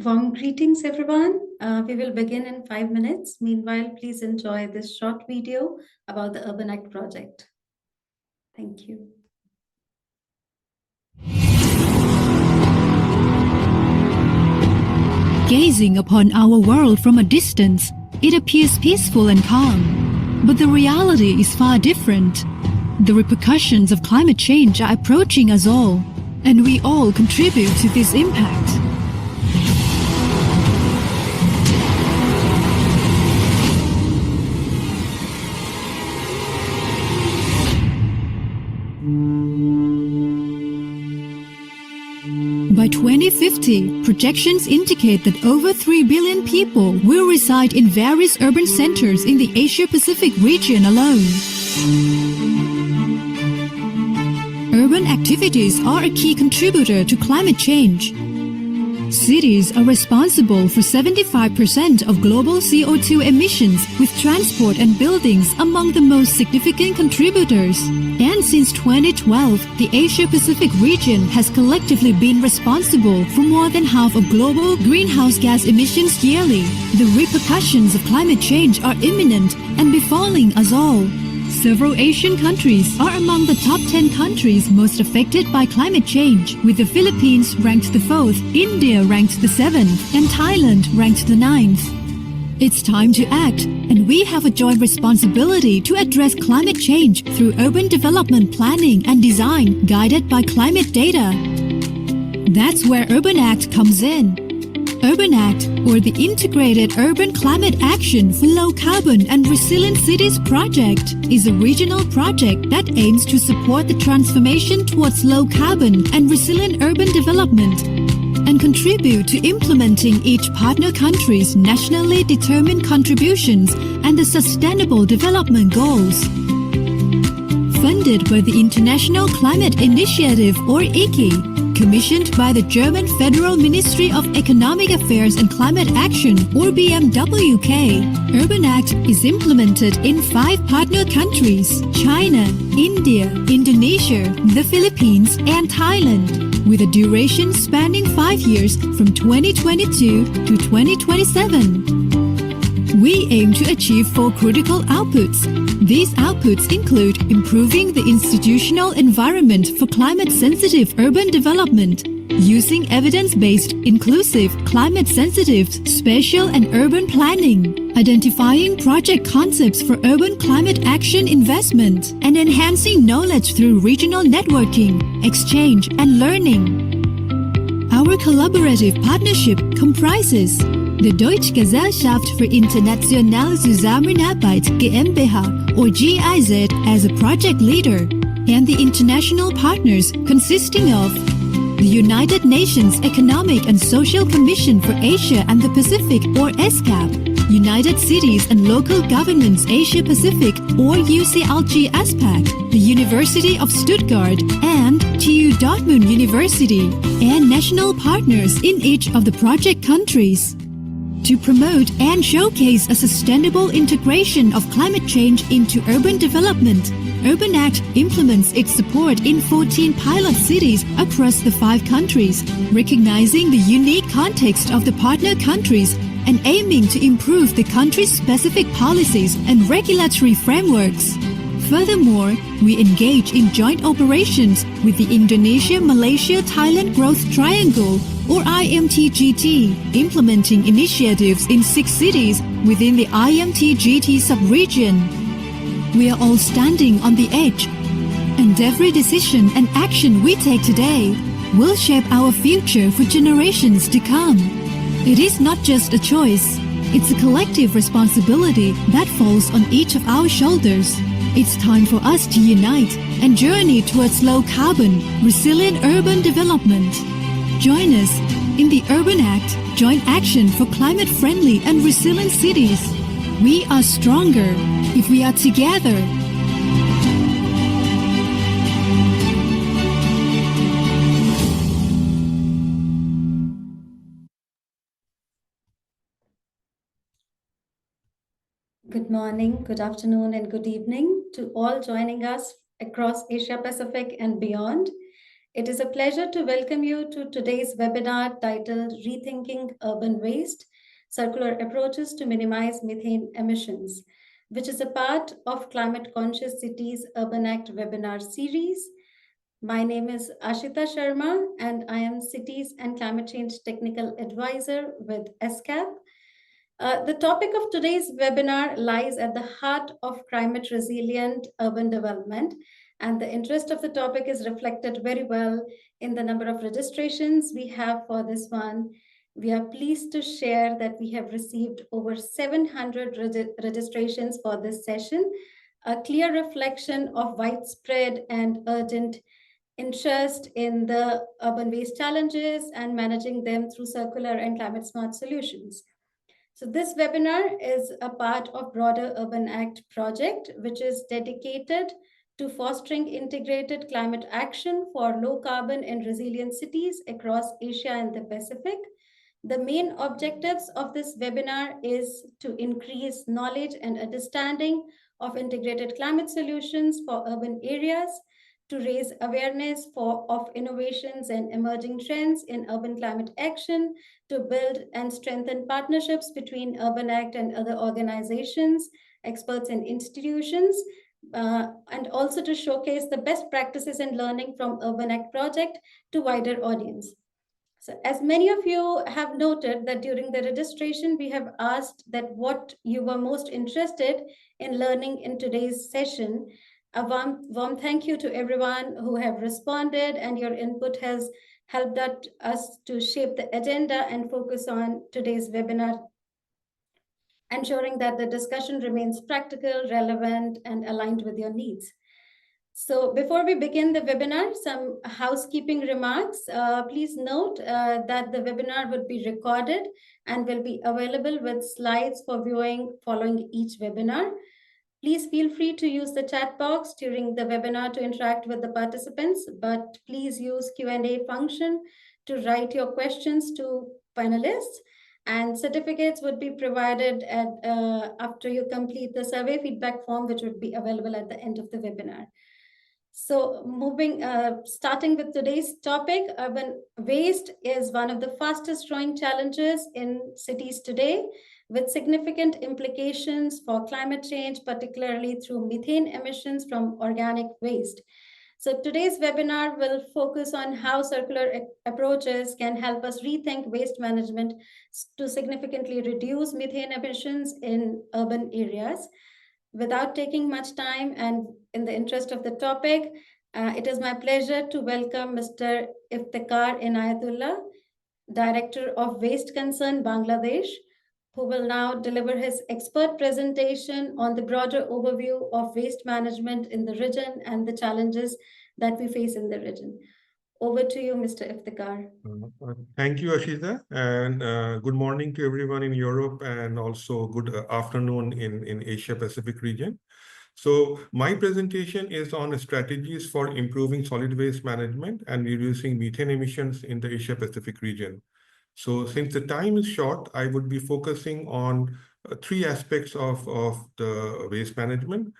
Warm greetings, everyone. We will begin in 5 minutes. Meanwhile, please enjoy this short video about the Urban Act project. Thank you. Gazing upon our world from a distance, it appears peaceful and calm. But the reality is far different. The repercussions of climate change are approaching us all, and we all contribute to this impact. By 2050, projections indicate that over 3 billion people will reside in various urban centers in the Asia-Pacific region alone. Urban activities are a key contributor to climate change. Cities are responsible for 75% of global CO2 emissions, with transport and buildings among the most significant contributors. And since 2012, the Asia-Pacific region has collectively been responsible for more than half of global greenhouse gas emissions yearly. The repercussions of climate change are imminent and befalling us all. Several Asian countries are among the top 10 countries most affected by climate change, with the Philippines ranked the 4th, India ranked the 7th, and Thailand ranked the 9th. It's time to act, and we have a joint responsibility to address climate change through urban development planning and design guided by climate data. That's where Urban Act comes in. Urban Act, or the Integrated Urban Climate Action for Low Carbon and Resilient Cities project, is a regional project that aims to support the transformation towards low carbon and resilient urban development and contribute to implementing each partner country's nationally determined contributions and the Sustainable Development Goals. Funded by the International Climate Initiative, or ICI, commissioned by the German Federal Ministry of Economic Affairs and Climate Action, or BMWK, Urban Act is implemented in 5 partner countries: China, India, Indonesia, the Philippines, and Thailand, with a duration spanning 5 years from 2022 to 2027. We aim to achieve 4 critical outputs. These outputs include improving the institutional environment for climate-sensitive urban development, using evidence-based, inclusive, climate-sensitive, spatial and urban planning, identifying project concepts for urban climate action investment, and enhancing knowledge through regional networking, exchange, and learning. Our collaborative partnership comprises the Deutsche Gesellschaft für internationale Zusammenarbeit GmbH, or GIZ, as a project leader, and the international partners consisting of the United Nations Economic and Social Commission for Asia and the Pacific, or ESCAP, United Cities and Local Governments Asia Pacific, or UCLG ASPAC, the University of Stuttgart, and TU Dortmund University, and national partners in each of the project countries. To promote and showcase a sustainable integration of climate change into urban development, Urban Act implements its support in 14 pilot cities across the 5 countries, recognizing the unique context of the partner countries and aiming to improve the country's specific policies and regulatory frameworks. Furthermore, we engage in joint operations with the Indonesia-Malaysia-Thailand Growth Triangle, or IMTGT, implementing initiatives in 6 cities within the IMTGT sub-region. We are all standing on the edge, and every decision and action we take today will shape our future for generations to come. It is not just a choice, it's a collective responsibility that falls on each of our shoulders. It's time for us to unite and journey towards low-carbon, resilient urban development. Join us in the Urban Act, Joint Action for Climate-Friendly and Resilient Cities. We are stronger if we are together. Good morning, good afternoon, and good evening to all joining us across Asia Pacific and beyond. It is a pleasure to welcome you to today's webinar titled Rethinking Urban Waste, Circular Approaches to Minimize Methane Emissions, which is a part of Climate Conscious Cities Urban Act webinar series. My name is Ashita Sharma, and I am Cities and Climate Change Technical Advisor with ESCAP. The topic of today's webinar lies at the heart of climate resilient urban development, and the interest of the topic is reflected very well in the number of registrations we have for this one. We are pleased to share that we have received over 700 registrations for this session, a clear reflection of widespread and urgent interest in the urban waste challenges and managing them through circular and climate smart solutions. So this webinar is a part of broader Urban Act project, which is dedicated to fostering integrated climate action for low carbon and resilient cities across Asia and the Pacific. The main objectives of this webinar is to increase knowledge and understanding of integrated climate solutions for urban areas, to raise awareness of innovations and emerging trends in urban climate action, to build and strengthen partnerships between Urban Act and other organizations, experts, and institutions, and also to showcase the best practices and learning from Urban Act project to wider audience. So as many of you have noted that during the registration, we have asked that what you were most interested in learning in today's session. A warm thank you to everyone who have responded, and your input has helped us to shape the agenda and focus on today's webinar, ensuring that the discussion remains practical, relevant, and aligned with your needs. So before we begin the webinar, some housekeeping remarks. Please note that the webinar would be recorded and will be available with slides for viewing following each webinar. Please feel free to use the chat box during the webinar to interact with the participants, but please use Q&A function to write your questions to panelists, and certificates would be provided after you complete the survey feedback form, which would be available at the end of the webinar. So starting with today's topic, urban waste is one of the fastest growing challenges in cities today, with significant implications for climate change, particularly through methane emissions from organic waste. So today's webinar will focus on how circular approaches can help us rethink waste management to significantly reduce methane emissions in urban areas. Without taking much time and in the interest of the topic, it is my pleasure to welcome Mr. Iftikhar Inayatullah, Director of Waste Concern Bangladesh, who will now deliver his expert presentation on the broader overview of waste management in the region and the challenges that we face in the region. Over to you, Mr. Iftikhar. Thank you, Ashita, and good morning to everyone in Europe, and also good afternoon in Asia Pacific region. So my presentation is on strategies for improving solid waste management and reducing methane emissions in the Asia Pacific region. So since the time is short, I would be focusing on three aspects of the waste management.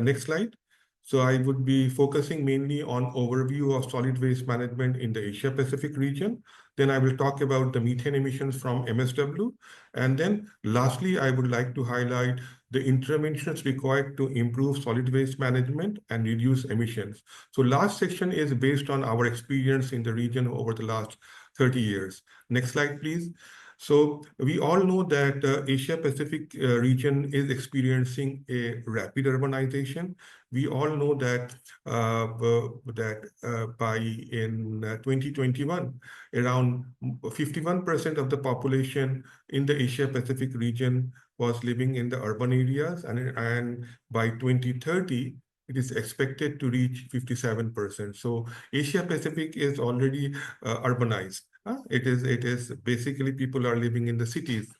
Next slide. So I would be focusing mainly on overview of solid waste management in the Asia Pacific region. Then I will talk about the methane emissions from MSW. And then lastly, I would like to highlight the interventions required to improve solid waste management and reduce emissions. So last section is based on our experience in the region over the last 30 years. Next slide, please. So we all know that Asia Pacific region is experiencing a rapid urbanization. We all know that by in 2021, around 51% of the population in the Asia Pacific region was living in the urban areas, and by 2030, it is expected to reach 57%. So Asia Pacific is already urbanized. It is basically people are living in the cities,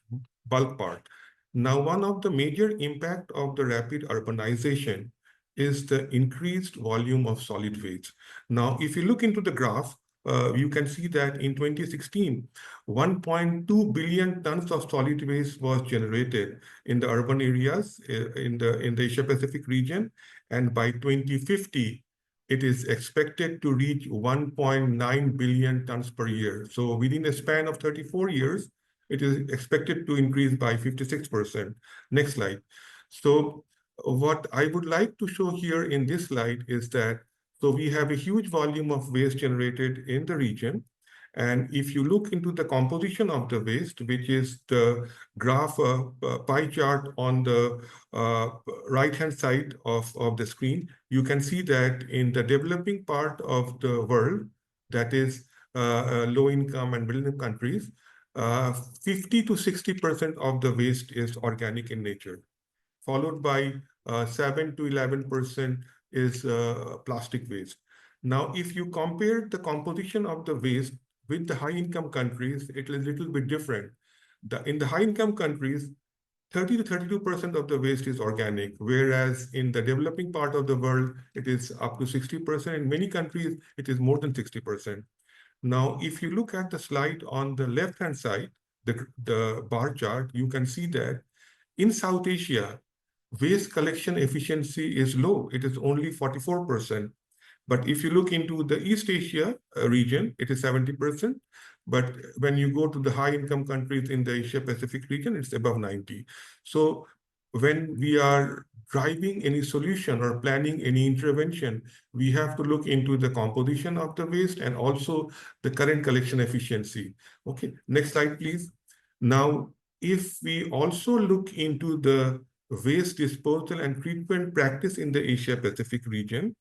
bulk part. Now, one of the major impact of the rapid urbanization is the increased volume of solid waste. Now, if you look into the graph, you can see that in 2016, 1.2 billion tons of solid waste was generated in the urban areas in the Asia Pacific region, and by 2050, it is expected to reach 1.9 billion tons per year. So within a span of 34 years, it is expected to increase by 56%. Next slide. So what I would like to show here in this slide is that, so we have a huge volume of waste generated in the region. And if you look into the composition of the waste, which is the graph pie chart on the right-hand side of the screen, you can see that in the developing part of the world, that is low-income and middle-income countries, 50 to 60% of the waste is organic in nature, followed by 7 to 11% is plastic waste. Now, if you compare the composition of the waste with the high-income countries, it is a little bit different. In the high-income countries, 30 to 32% of the waste is organic, whereas in the developing part of the world, it is up to 60%. In many countries, it is more than 60%. Now, if you look at the slide on the left-hand side, the bar chart, you can see that in South Asia, waste collection efficiency is low. It is only 44%. But if you look into the East Asia region, it is 70%. But when you go to the high-income countries in the Asia-Pacific region, it's above 90. So when we are driving any solution or planning any intervention, we have to look into the composition of the waste and also the current collection efficiency. Okay, next slide, please. Now, if we also look into the waste disposal and treatment practice in the Asia-Pacific region,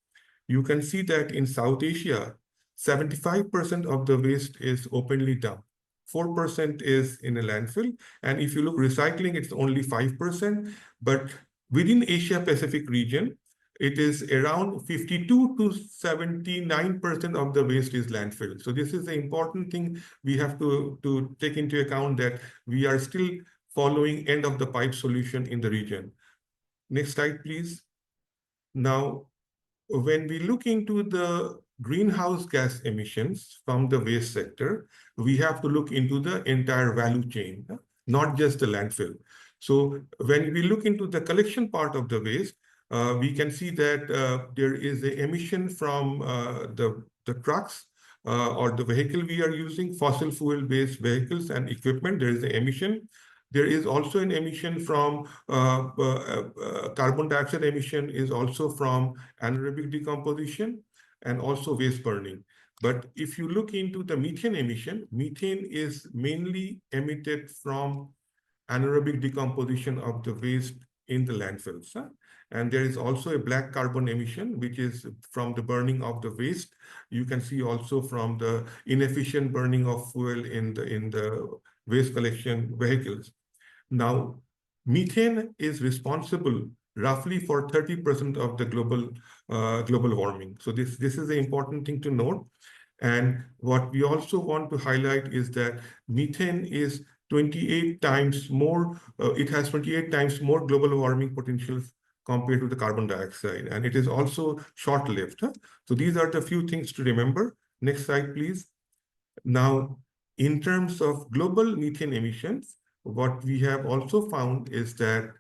you can see that in South Asia, 75% of the waste is openly dumped. 4% is in a landfill. And if you look recycling, it's only 5%. But within Asia-Pacific region, it is around 52 to 79% of the waste is landfill. So this is the important thing we have to take into account, that we are still following end of the pipe solution in the region. Next slide, please. Now, when we look into the greenhouse gas emissions from the waste sector, we have to look into the entire value chain, not just the landfill. So when we look into the collection part of the waste, we can see that there is an emission from the trucks or the vehicle we are using, fossil fuel-based vehicles and equipment. There is an emission. There is also an emission from carbon dioxide emission is also from anaerobic decomposition and also waste burning. But if you look into the methane emission, methane is mainly emitted from anaerobic decomposition of the waste in the landfills. And there is also a black carbon emission, which is from the burning of the waste. You can see also from the inefficient burning of fuel in the waste collection vehicles. Now, methane is responsible roughly for 30% of the global warming. So this is an important thing to note. And what we also want to highlight is that methane is 28 times more, it has 28 times more global warming potentials compared to the carbon dioxide. And it is also short-lived. So these are the few things to remember. Next slide, please. Now, in terms of global methane emissions, what we have also found is that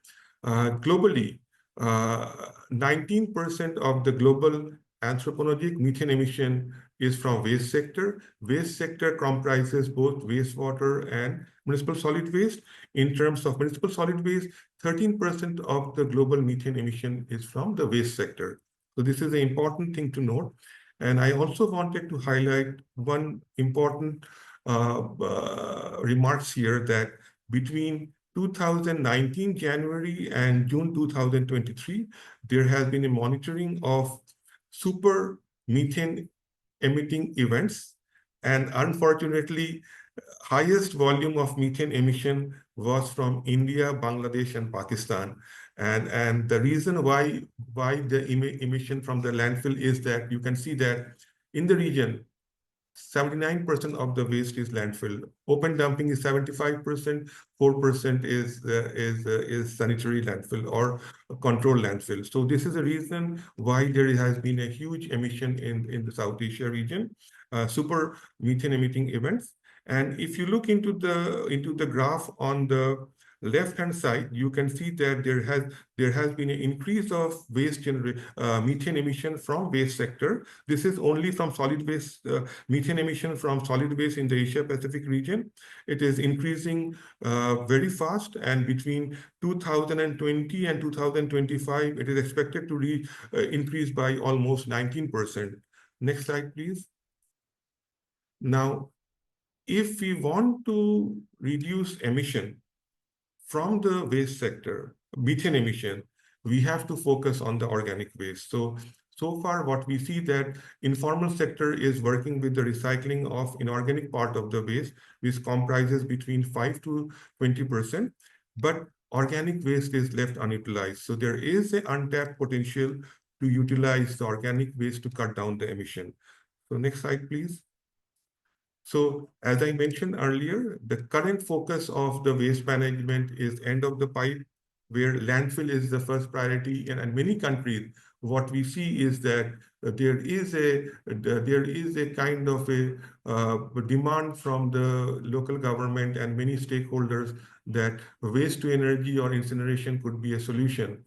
globally, 19% of the global anthropogenic methane emission is from waste sector. Waste sector comprises both wastewater and municipal solid waste. In terms of municipal solid waste, 13% of the global methane emission is from the waste sector. So this is an important thing to note. And I also wanted to highlight one important remarks here, that between 2019 January and June 2023, there has been a monitoring of super methane emitting events. And unfortunately, highest volume of methane emission was from India, Bangladesh, and Pakistan. And the reason why the emission from the landfill is that you can see that in the region, 79% of the waste is landfill. Open dumping is 75%, 4% is sanitary landfill or controlled landfill. So this is a reason why there has been a huge emission in the South Asia region, super methane emitting events. And if you look into the graph on the left-hand side, you can see that there has been an increase of methane emission from waste sector. This is only from solid waste, methane emission from solid waste in the Asia Pacific region. It is increasing very fast, and between 2020 and 2025, it is expected to increase by almost 19%. Next slide, please. Now, if we want to reduce emission from the waste sector, methane emission, we have to focus on the organic waste. So far, what we see that informal sector is working with the recycling of inorganic part of the waste, which comprises between 5 to 20%, but organic waste is left unutilized. So there is an untapped potential to utilize the organic waste to cut down the emission. So next slide, please. So as I mentioned earlier, the current focus of the waste management is end of the pipe, where landfill is the first priority. And in many countries, what we see is that there is a kind of a demand from the local government and many stakeholders that waste to energy or incineration could be a solution.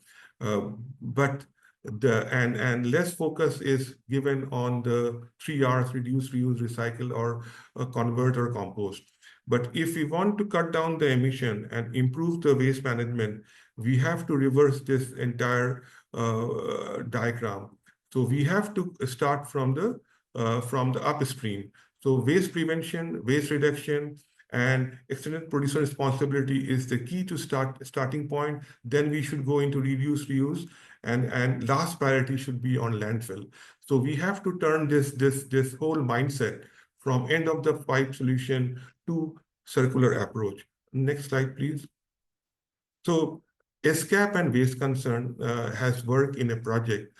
But less focus is given on the 3 R's: reduce, reuse, recycle, or convert or compost. But if we want to cut down the emission and improve the waste management, we have to reverse this entire diagram. So we have to start from the upstream. So waste prevention, waste reduction, and extended producer responsibility is the key to starting point. Then we should go into reduce, reuse, and last priority should be on landfill. So we have to turn this whole mindset from end of the pipe solution to circular approach. Next slide, please. So ESCAP and Waste Concern has worked in a project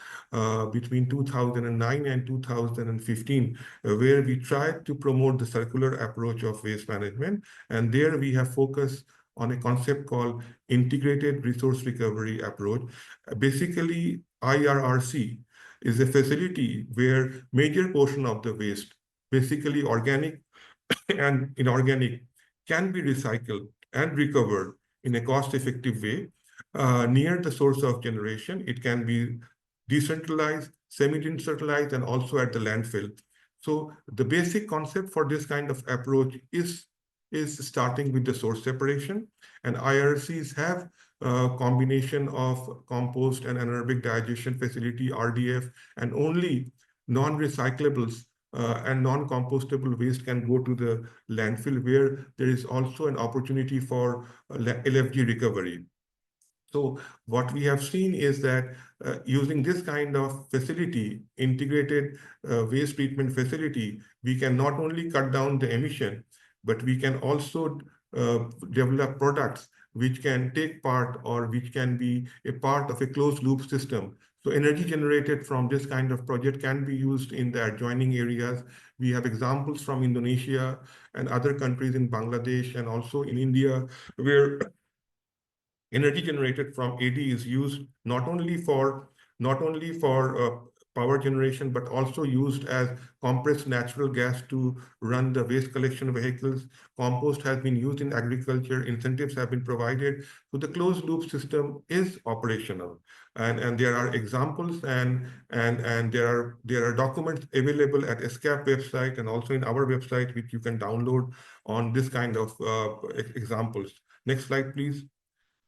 between 2009 and 2015, where we tried to promote the circular approach of waste management. And there we have focused on a concept called integrated resource recovery approach. Basically, IRRC is a facility where major portion of the waste, basically organic and inorganic, can be recycled and recovered in a cost-effective way near the source of generation. It can be decentralized, semi-decentralized, and also at the landfill. So the basic concept for this kind of approach is starting with the source separation, and IRCs have a combination of compost and anaerobic digestion facility, RDF, and only non-recyclables and non-compostable waste can go to the landfill, where there is also an opportunity for LFG recovery. So what we have seen is that using this kind of facility, integrated waste treatment facility, we can not only cut down the emission, but we can also develop products which can take part or which can be a part of a closed loop system. So energy generated from this kind of project can be used in the adjoining areas. We have examples from Indonesia and other countries in Bangladesh and also in India, where energy generated from AD is used not only for power generation, but also used as compressed natural gas to run the waste collection vehicles. Compost has been used in agriculture. Incentives have been provided. So the closed loop system is operational. And there are examples and there are documents available at ESCAP website and also in our website, which you can download on this kind of examples. Next slide, please.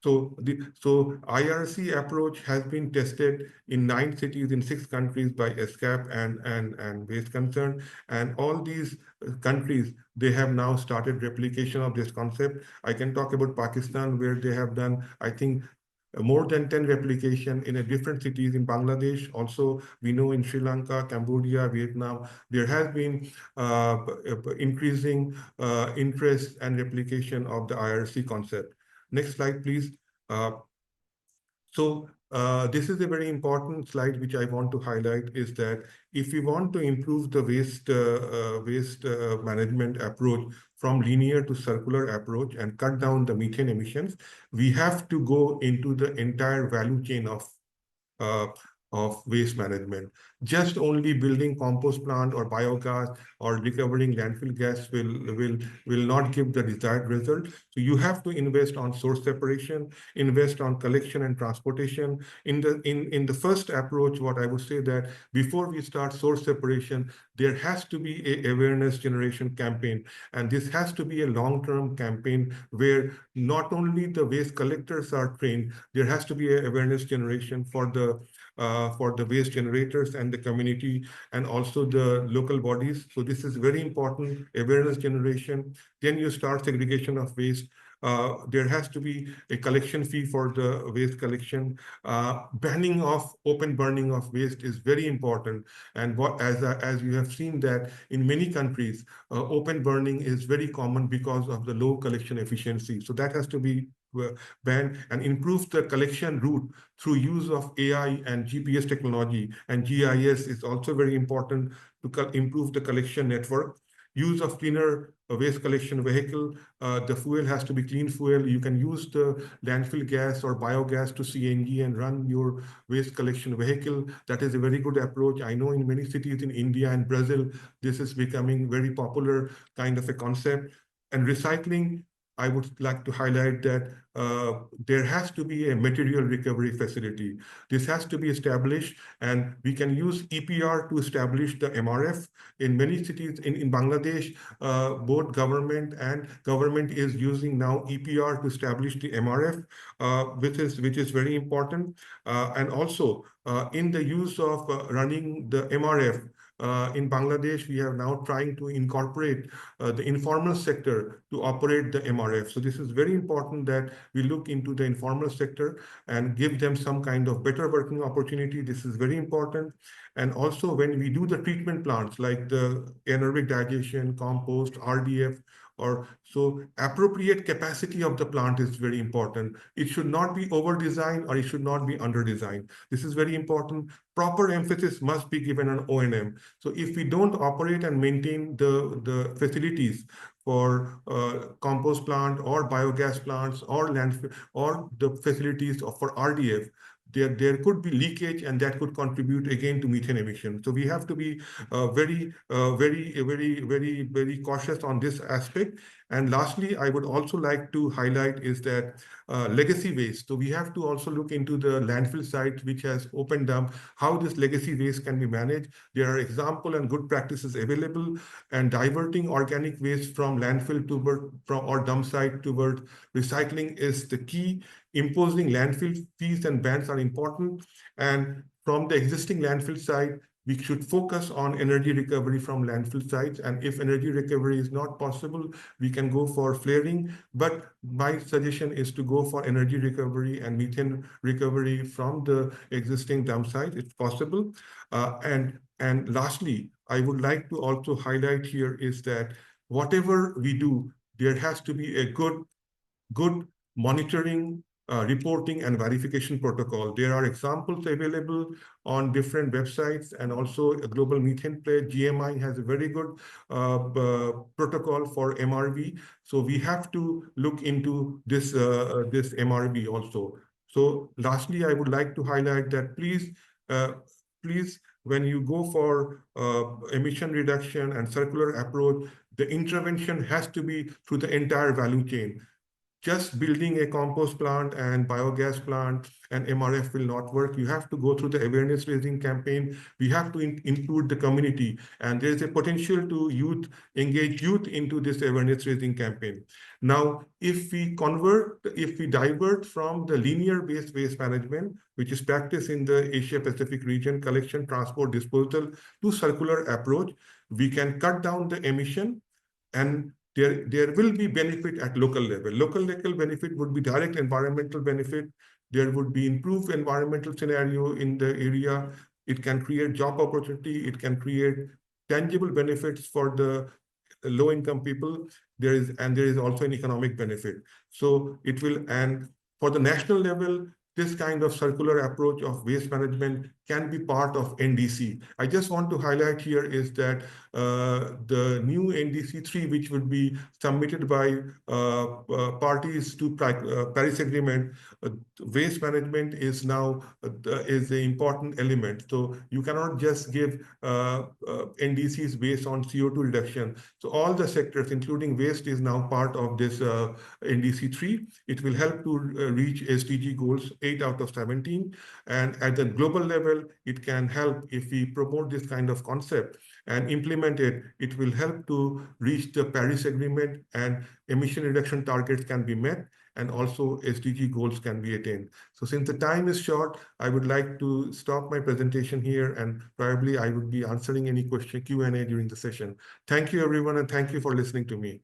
So IRC approach has been tested in 9 cities in 6 countries by ESCAP and Waste Concern. And all these countries, they have now started replication of this concept. I can talk about Pakistan, where they have done, I think, more than 10 replication in different cities in Bangladesh. Also, we know in Sri Lanka, Cambodia, Vietnam, there has been increasing interest and replication of the IRC concept. Next slide, please. This is a very important slide which I want to highlight, is that if we want to improve the waste management approach from linear to circular approach and cut down the methane emissions, we have to go into the entire value chain of waste management. just only building compost plant or biogas or recovering landfill gas will not give the desired result. So you have to invest on source separation, invest on collection and transportation. In the first approach, what I would say that before we start source separation, there has to be a awareness generation campaign, and this has to be a long-term campaign where not only the waste collectors are trained, there has to be an awareness generation for the waste generators and the community and also the local bodies. So this is very important, awareness generation. Then you start segregation of waste. There has to be a collection fee for the waste collection. Banning of open burning of waste is very important. And as you have seen that in many countries, open burning is very common because of the low collection efficiency. So that has to be banned, and improve the collection route through use of AI and GPS technology. And GIS is also very important to improve the collection network. Use of cleaner waste collection vehicle. The fuel has to be clean fuel. You can use the landfill gas or biogas to CNG and run your waste collection vehicle. That is a very good approach. I know in many cities in India and Brazil, this is becoming very popular kind of a concept. And recycling, I would like to highlight that there has to be a material recovery facility. This has to be established, and we can use EPR to establish the MRF. In many cities in Bangladesh, both government is using now EPR to establish the MRF, which is very important. And also in the use of running the MRF, in Bangladesh, we are now trying to incorporate the informal sector to operate the MRF. So this is very important that we look into the informal sector and give them some kind of better working opportunity. This is very important. And also when we do the treatment plants like the anaerobic digestion, compost, RDF, or so appropriate capacity of the plant is very important. It should not be over-designed or it should not be under-designed. This is very important. Proper emphasis must be given on O&M. So if we don't operate and maintain the facilities for compost plant or biogas plants or landfill or the facilities for RDF, there could be leakage, and that could contribute again to methane emission. So we have to be very cautious on this aspect. And lastly, I would also like to highlight is that legacy waste. So we have to also look into the landfill site, which has opened up, how this legacy waste can be managed. There are example and good practices available, and diverting organic waste from landfill or dump site toward recycling is the key. Imposing landfill fees and bans are important. And from the existing landfill site, we should focus on energy recovery from landfill sites. And if energy recovery is not possible, we can go for flaring. But my suggestion is to go for energy recovery and methane recovery from the existing dump site, if possible. And lastly, I would like to also highlight here is that whatever we do, there has to be a good monitoring, reporting and verification protocol. There are examples available on different websites, and also a Global Methane Pledge, GMI, has a very good protocol for MRV. So we have to look into this MRV also. So lastly, I would like to highlight that please, when you go for emission reduction and circular approach, the intervention has to be through the entire value chain. Just building a compost plant and biogas plant and MRF will not work. You have to go through the awareness raising campaign. We have to include the community, and there is a potential to engage youth into this awareness raising campaign. Now, if we divert from the linear based waste management, which is practiced in the Asia Pacific region, collection, transport, disposal, to circular approach, we can cut down the emission, and there will be benefit at local level. Local level benefit would be direct environmental benefit. There would be improved environmental scenario in the area. It can create job opportunity. It can create tangible benefits for the low-income people. There is also an economic benefit. So it will, and for the national level, this kind of circular approach of waste management can be part of NDC. I just want to highlight here is that the new NDC 3, which would be submitted by parties to Paris Agreement, waste management is now is the important element. So you cannot just give NDCs based on CO2 reduction. So all the sectors, including waste, is now part of this NDC 3. It will help to reach SDG goals 8 out of 17. And at the global level, it can help if we promote this kind of concept and implement it. It will help to reach the Paris Agreement, and emission reduction targets can be met, and also SDG goals can be attained. So since the time is short, I would like to stop my presentation here, and probably I would be answering any question Q&A during the session. Thank you, everyone, and thank you for listening to me.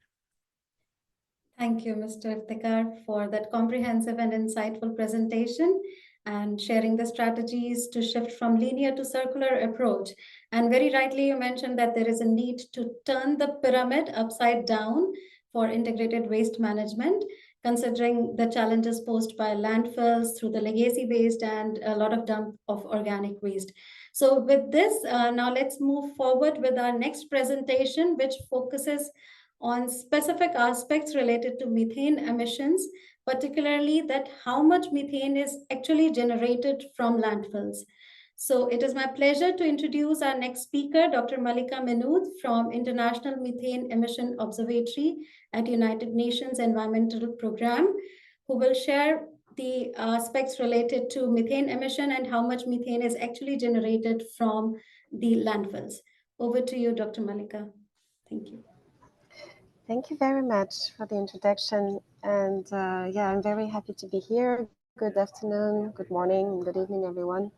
Thank you, Mr. Iftikhar, for that comprehensive and insightful presentation and sharing the strategies to shift from linear to circular approach. And very rightly, you mentioned that there is a need to turn the pyramid upside down for integrated waste management, considering the challenges posed by landfills through the legacy waste and a lot of dump of organic waste. So with this, now let's move forward with our next presentation, which focuses on specific aspects related to methane emissions, particularly that how much methane is actually generated from landfills. So it is my pleasure to introduce our next speaker, Dr. Malika Minood from International Methane Emission Observatory at United Nations Environmental Programme, who will share the aspects related to methane emission and how much methane is actually generated from the landfills. Over to you, Dr. Malika. Thank you. Thank you very much for the introduction. And yeah, I'm very happy to be here. Good afternoon, good morning, good evening, everyone.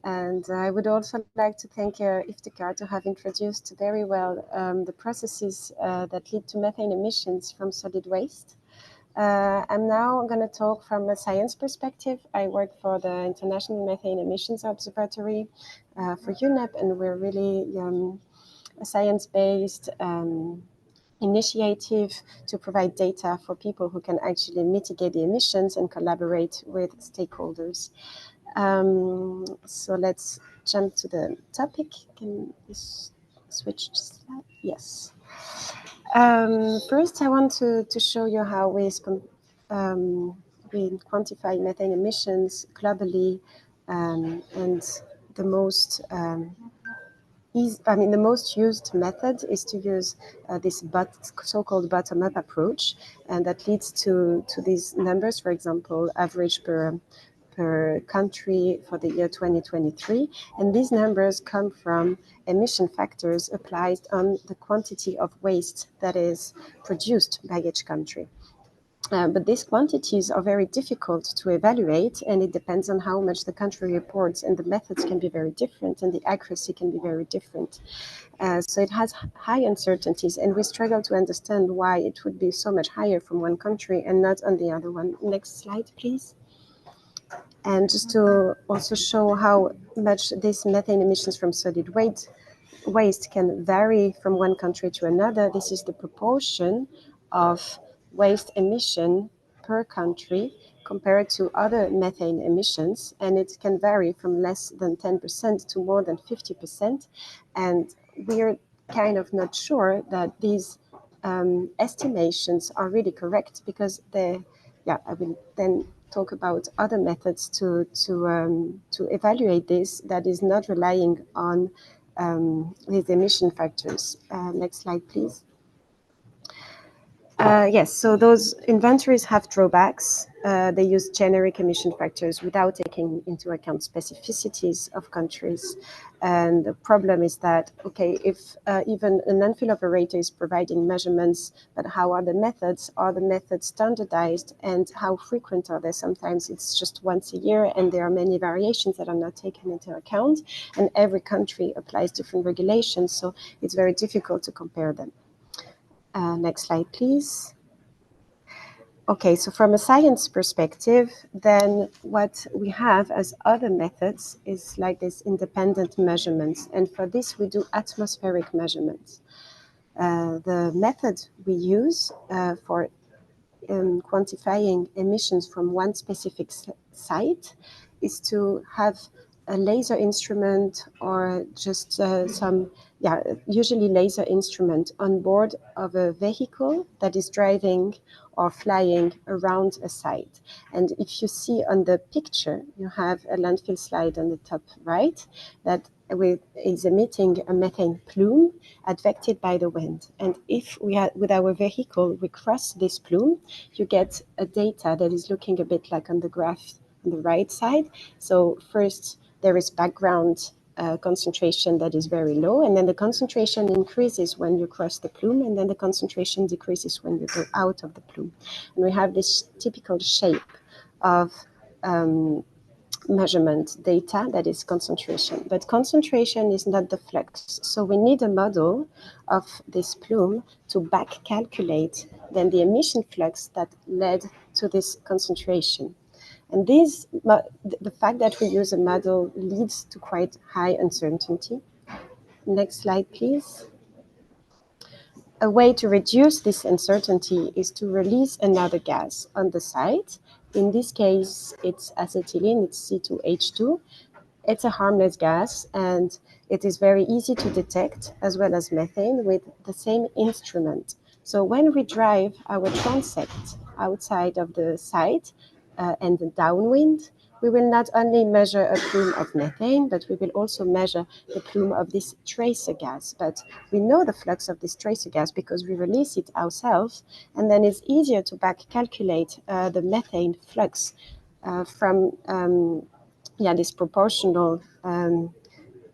And I would also like to thank Iftikhar to have introduced very well the processes that lead to methane emissions from solid waste. I'm now going to talk from a science perspective. I work for the International Methane Emissions Observatory for UNEP, and we're really a science-based initiative to provide data for people who can actually mitigate the emissions and collaborate with stakeholders. So let's jump to the topic. Can you switch slide? Yes. First, I want to show you how we quantify methane emissions globally, and the most the most used method is to use this so-called bottom-up approach, and that leads to these numbers. For example, average per country for the year 2023, and these numbers come from emission factors applied on the quantity of waste that is produced by each country. But these quantities are very difficult to evaluate, and it depends on how much the country reports, and the methods can be very different, and the accuracy can be very different. So it has high uncertainties, and we struggle to understand why it would be so much higher from one country and not on the other one. Next slide, please. And just to also show how much these methane emissions from solid waste can vary from one country to another, this is the proportion of waste emission per country compared to other methane emissions, and it can vary from less than 10% to more than 50%. And we're kind of not sure that these estimations are really correct, because I will then talk about other methods to evaluate this that is not relying on these emission factors. Next slide, please. Yes, so those inventories have drawbacks. They use generic emission factors without taking into account specificities of countries. And the problem is that, okay, if even a landfill operator is providing measurements, but how are the methods? Are the methods standardized, and how frequent are they? Sometimes it's just once a year, and there are many variations that are not taken into account. And every country applies different regulations, so it's very difficult to compare them. Next slide, please. Okay, so from a science perspective, then what we have as other methods is like this independent measurements. And for this, we do atmospheric measurements. The method we use for quantifying emissions from one specific site is to have a laser instrument or just usually laser instrument on board of a vehicle that is driving or flying around a site. And if you see on the picture, you have a landfill slide on the top right that is emitting a methane plume advected by the wind. And if we had, with our vehicle, we cross this plume, you get a data that is looking a bit like on the graph on the right side. So first, there is background concentration that is very low, and then the concentration increases when you cross the plume, and then the concentration decreases when you go out of the plume. And we have this typical shape of measurement data that is concentration. But concentration is not the flux. So we need a model of this plume to back calculate then the emission flux that led to this concentration. And the fact that we use a model leads to quite high uncertainty. Next slide, please. A way to reduce this uncertainty is to release another gas on the site. In this case, it's acetylene, it's C2H2. It's a harmless gas, and it is very easy to detect, as well as methane, with the same instrument. So when we drive our transect outside of the site and the downwind, we will not only measure a plume of methane, but we will also measure the plume of this tracer gas. But we know the flux of this tracer gas because we release it ourselves, and then it's easier to back calculate the methane flux from this proportional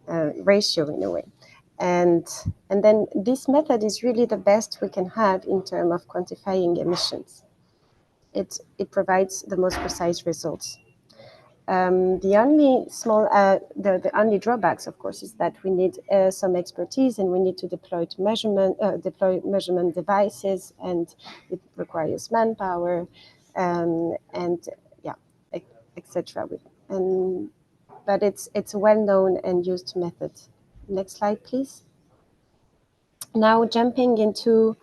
ratio in a way. And then this method is really the best we can have in terms of quantifying emissions. It provides the most precise results. The only drawbacks, of course, is that we need some expertise, and we need to deploy measurement devices, and it requires manpower, etc. But it's a well-known and used method. Next slide, please. Now jumping into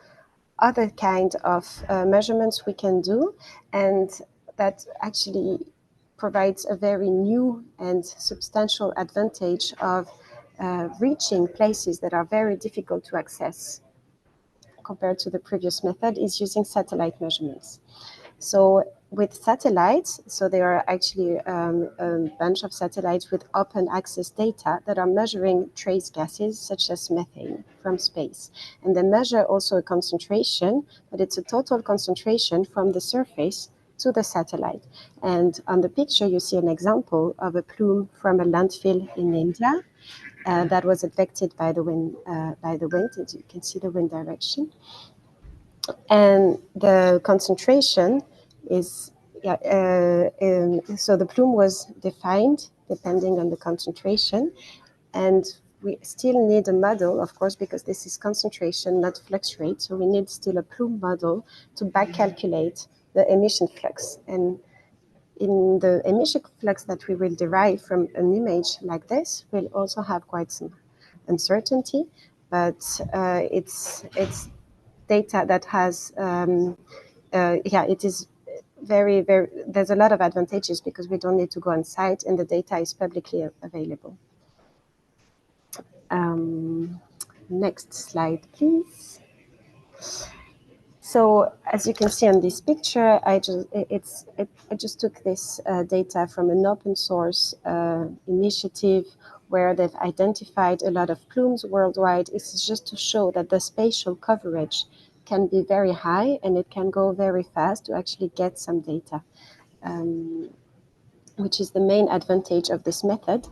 other kind of measurements we can do, and that actually provides a very new and substantial advantage of reaching places that are very difficult to access compared to the previous method, is using satellite measurements. So with satellites, so there are actually a bunch of satellites with open access data that are measuring trace gases such as methane from space. And they measure also a concentration, but it's a total concentration from the surface to the satellite. And on the picture, you see an example of a plume from a landfill in India that was affected by the wind. As you can see the wind direction. And the concentration is, so the plume was defined depending on the concentration. And we still need a model, of course, because this is concentration, not flux rate. So we need still a plume model to back calculate the emission flux. And in the emission flux that we will derive from an image like this, we'll also have quite some uncertainty, but it's data that has, it is very, very, there's a lot of advantages because we don't need to go on site and the data is publicly available. Next slide, please. So as you can see on this picture, I just took this data from an open source initiative where they've identified a lot of plumes worldwide. It's just to show that the spatial coverage can be very high and it can go very fast to actually get some data, which is the main advantage of this method.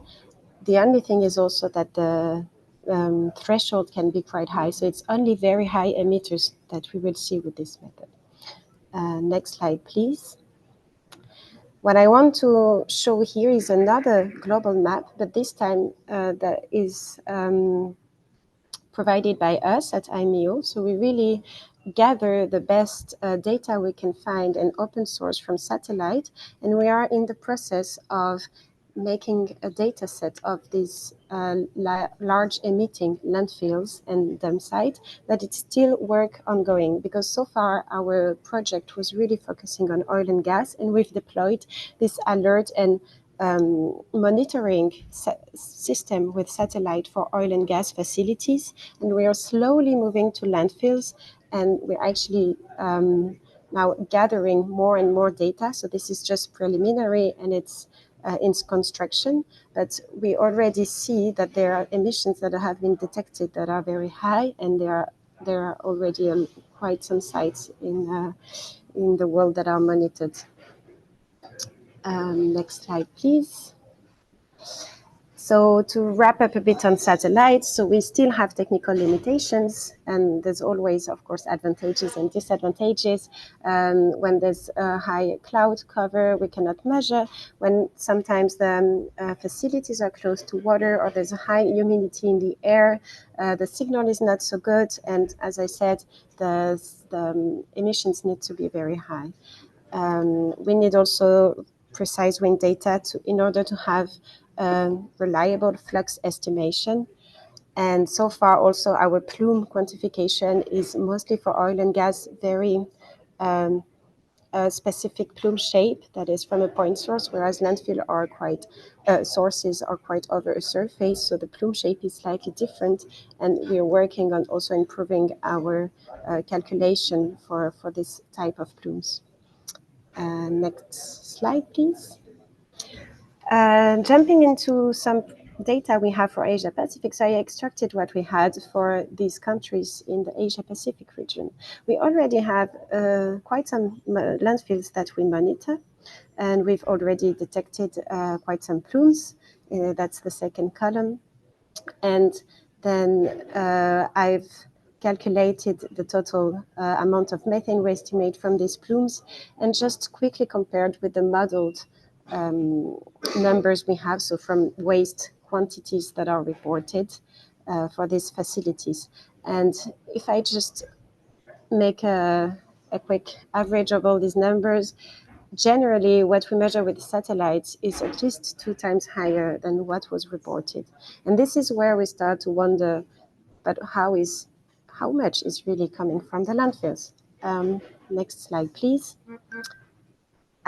The only thing is also that the threshold can be quite high. So it's only very high emitters that we will see with this method. Next slide, please. What I want to show here is another global map, but this time that is provided by us at IMEO. So we really gather the best data we can find and open source from satellite. And we are in the process of making a data set of these large emitting landfills and dump sites, but it's still work ongoing because so far our project was really focusing on oil and gas, and we've deployed this alert and monitoring system with satellite for oil and gas facilities, and we are slowly moving to landfills, and we're actually now gathering more and more data. So this is just preliminary, and it's in construction, but we already see that there are emissions that have been detected that are very high, and there are already quite some sites in the world that are monitored. Next slide, please. So to wrap up a bit on satellites, so we still have technical limitations, and there's always, of course, advantages and disadvantages. When there's a high cloud cover, we cannot measure. When sometimes the facilities are close to water, or there's a high humidity in the air, the signal is not so good. And as I said, the emissions need to be very high. We need also precise wind data in order to have reliable flux estimation. And so far also our plume quantification is mostly for oil and gas, very specific plume shape that is from a point source, whereas landfill are quite sources are quite over a surface, so the plume shape is slightly different, and we are working on also improving our calculation for this type of plumes. Next slide, please. Jumping into some data we have for Asia Pacific, so I extracted what we had for these countries in the Asia Pacific region. We already have quite some landfills that we monitor, and we've already detected quite some plumes. That's the second column. And then I've calculated the total amount of methane we estimate from these plumes, and just quickly compared with the modeled numbers we have, so from waste quantities that are reported for these facilities. And if I just make a quick average of all these numbers, generally what we measure with satellites is at least 2 times higher than what was reported. And this is where we start to wonder, but how much is really coming from the landfills? Next slide, please.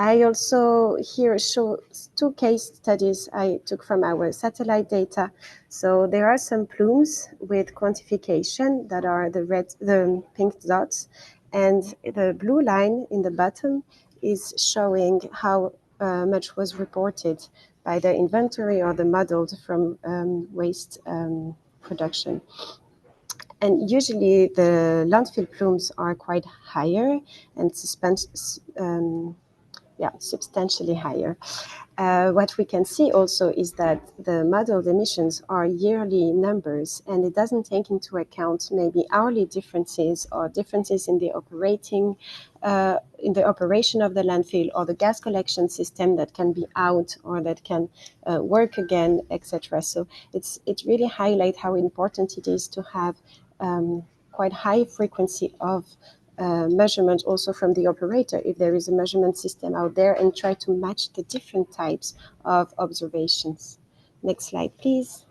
I also here show 2 case studies I took from our satellite data. So there are some plumes with quantification that are the pink dots, and the blue line in the bottom is showing how much was reported by the inventory or the modeled from waste production. And usually the landfill plumes are quite higher and substantially higher. What we can see also is that the modeled emissions are yearly numbers, and it doesn't take into account maybe hourly differences or differences in the operation of the landfill or the gas collection system that can be out or that can work again, etc. So it really highlights how important it is to have quite high frequency of measurement also from the operator, if there is a measurement system out there, and try to match the different types of observations. Next slide, please.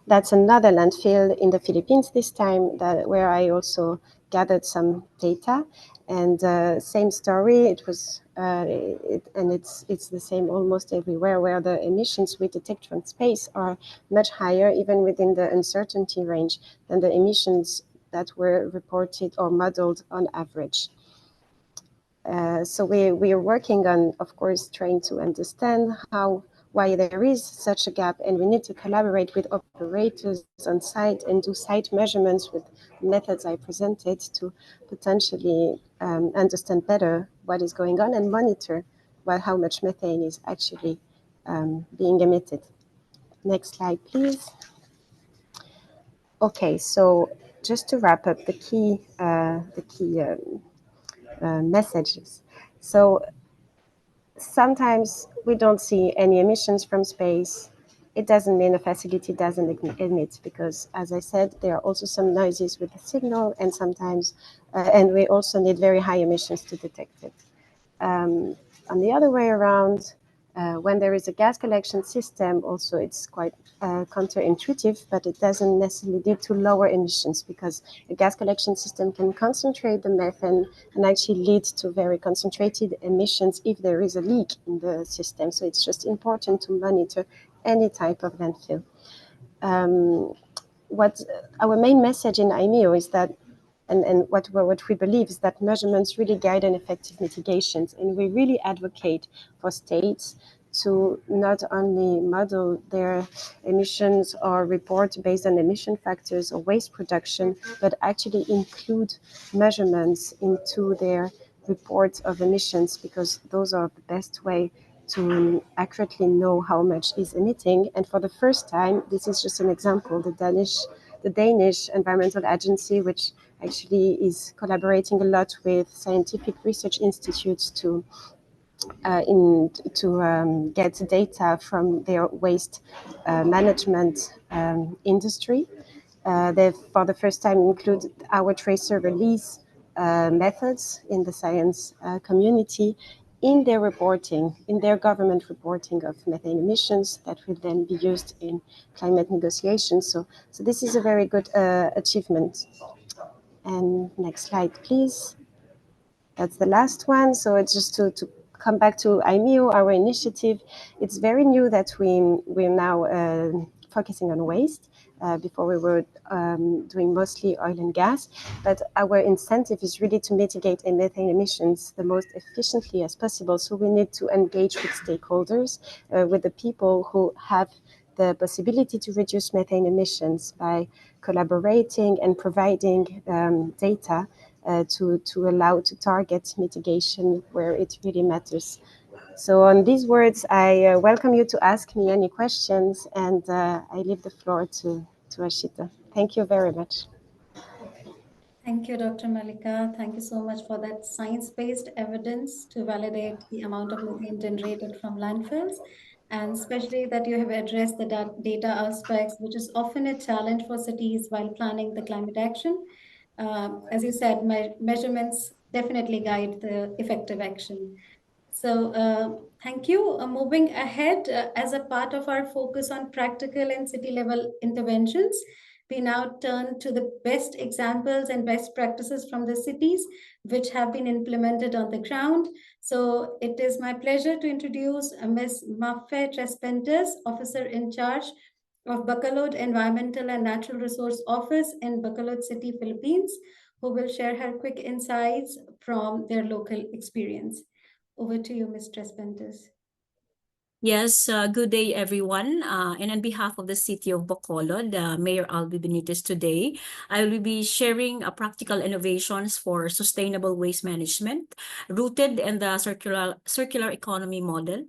That's another landfill in the Philippines this time, where I also gathered some data, and same story. It was it's the same almost everywhere, where the emissions we detect from space are much higher, even within the uncertainty range, than the emissions that were reported or modeled on average. So we are working on, of course, trying to understand why there is such a gap, and we need to collaborate with operators on site and do site measurements with methods I presented to potentially understand better what is going on and monitor how much methane is actually being emitted. Next slide, please. Okay, so just to wrap up the key messages. So sometimes we don't see any emissions from space. It doesn't mean a facility doesn't emit, because, as I said, there are also some noises with the signal, and sometimes, and we also need very high emissions to detect it. On the other way around, When there is a gas collection system, also it's quite counterintuitive, but it doesn't necessarily lead to lower emissions, because a gas collection system can concentrate the methane and actually lead to very concentrated emissions if there is a leak in the system. So it's just important to monitor any type of landfill. What our main message in IMEO is that, and what we believe is that measurements really guide an effective mitigations, and we really advocate for states to not only model their emissions or report based on emission factors or waste production, but actually include measurements into their reports of emissions, because those are the best way to accurately know how much is emitting. And for the first time, this is just an example, the Danish Environmental Agency, which actually is collaborating a lot with scientific research institutes to get data from their waste management industry. They've, for the first time, included our tracer release methods in the science community in their reporting, in their government reporting of methane emissions that will then be used in climate negotiations. So this is a very good achievement. And next slide, please. That's the last one. So it's just to come back to IMEO, our initiative. It's very new that we're now focusing on waste. Before we were doing mostly oil and gas, but our incentive is really to mitigate methane emissions the most efficiently as possible. So we need to engage with stakeholders, with the people who have the possibility to reduce methane emissions by collaborating and providing data to allow to target mitigation where it really matters. So on these words, I welcome you to ask me any questions, and I leave the floor to Ashita. Thank you very much. Thank you, Dr. Malika. Thank you so much for that science-based evidence to validate the amount of methane generated from landfills, and especially that you have addressed the data aspects, which is often a challenge for cities while planning the climate action. As you said, measurements definitely guide the effective action. So thank you. Moving ahead, as a part of our focus on practical and city level interventions, we now turn to the best examples and best practices from the cities which have been implemented on the ground. So it is my pleasure to introduce Ms. Mafe Trespentes, Officer in Charge of Bacolod Environmental and Natural Resource Office in Bacolod City, Philippines, who will share her quick insights from their local experience. Over to you, Ms. Trespentes. Yes, good day, everyone. And on behalf of the City of Bacolod, Mayor Albi Benitez, today, I will be sharing practical innovations for sustainable waste management rooted in the circular economy model.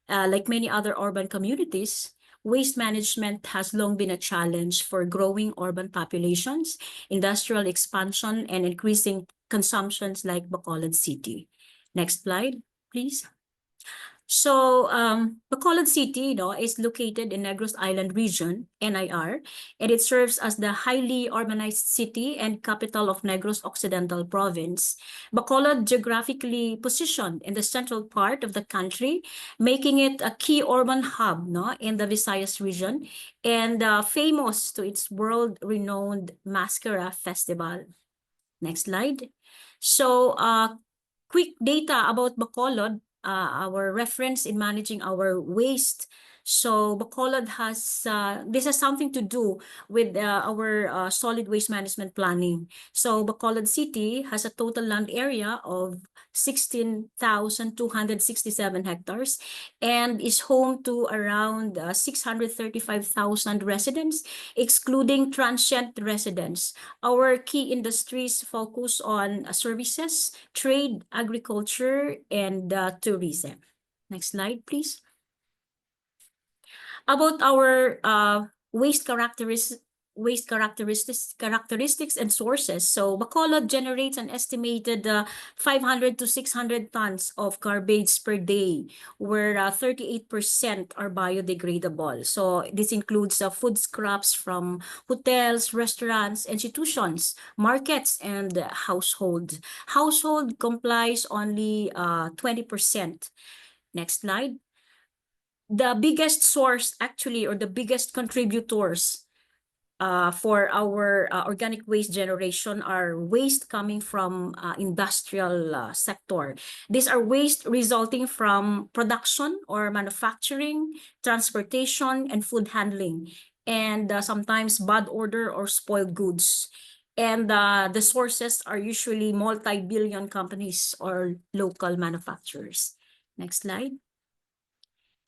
Like many other urban communities, waste management has long been a challenge for growing urban populations, industrial expansion, and increasing consumptions like Bacolod City. Next slide, please. So Bacolod City, is located in Negros Island region, NIR, and it serves as the highly urbanized city and capital of Negros Occidental province. Bacolod geographically positioned in the central part of the country, making it a key urban hub, in the Visayas region, and famous to its world-renowned Mascara Festival. Next slide. So quick data about Bacolod, our reference in managing our waste. So Bacolod has, this has something to do with our solid waste management planning. So Bacolod City has a total land area of 16,267 hectares and is home to around 635,000 residents, excluding transient residents. Our key industries focus on services, trade, agriculture, and tourism. Next slide, please. About our waste characteristics and sources. So Bacolod generates an estimated 500 to 600 tons of garbage per day, where 38% are biodegradable. So this includes food scraps from hotels, restaurants, institutions, markets, and household. Household complies only 20%. Next slide. the biggest source actually, or the biggest contributors for our organic waste generation are waste coming from industrial sector. These are waste resulting from production or manufacturing, transportation, and food handling, and sometimes bad order or spoiled goods. And the sources are usually multi-billion companies or local manufacturers. Next slide.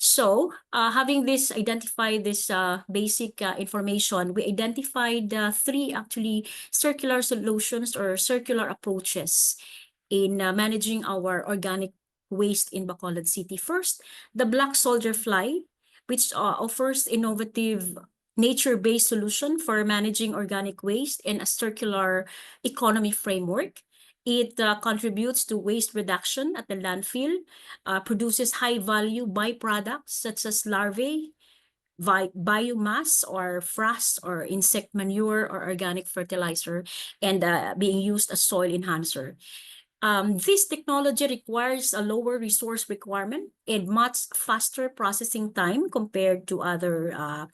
So, having this identified this basic information, we identified three actually circular solutions or circular approaches in managing our organic waste in Bacolod City. First, the black soldier fly, which offers innovative nature-based solution for managing organic waste and a circular economy framework. It contributes to waste reduction at the landfill, produces high-value byproducts such as larvae, biomass or frass or insect manure or organic fertilizer, and being used as soil enhancer. This technology requires a lower resource requirement and much faster processing time compared to other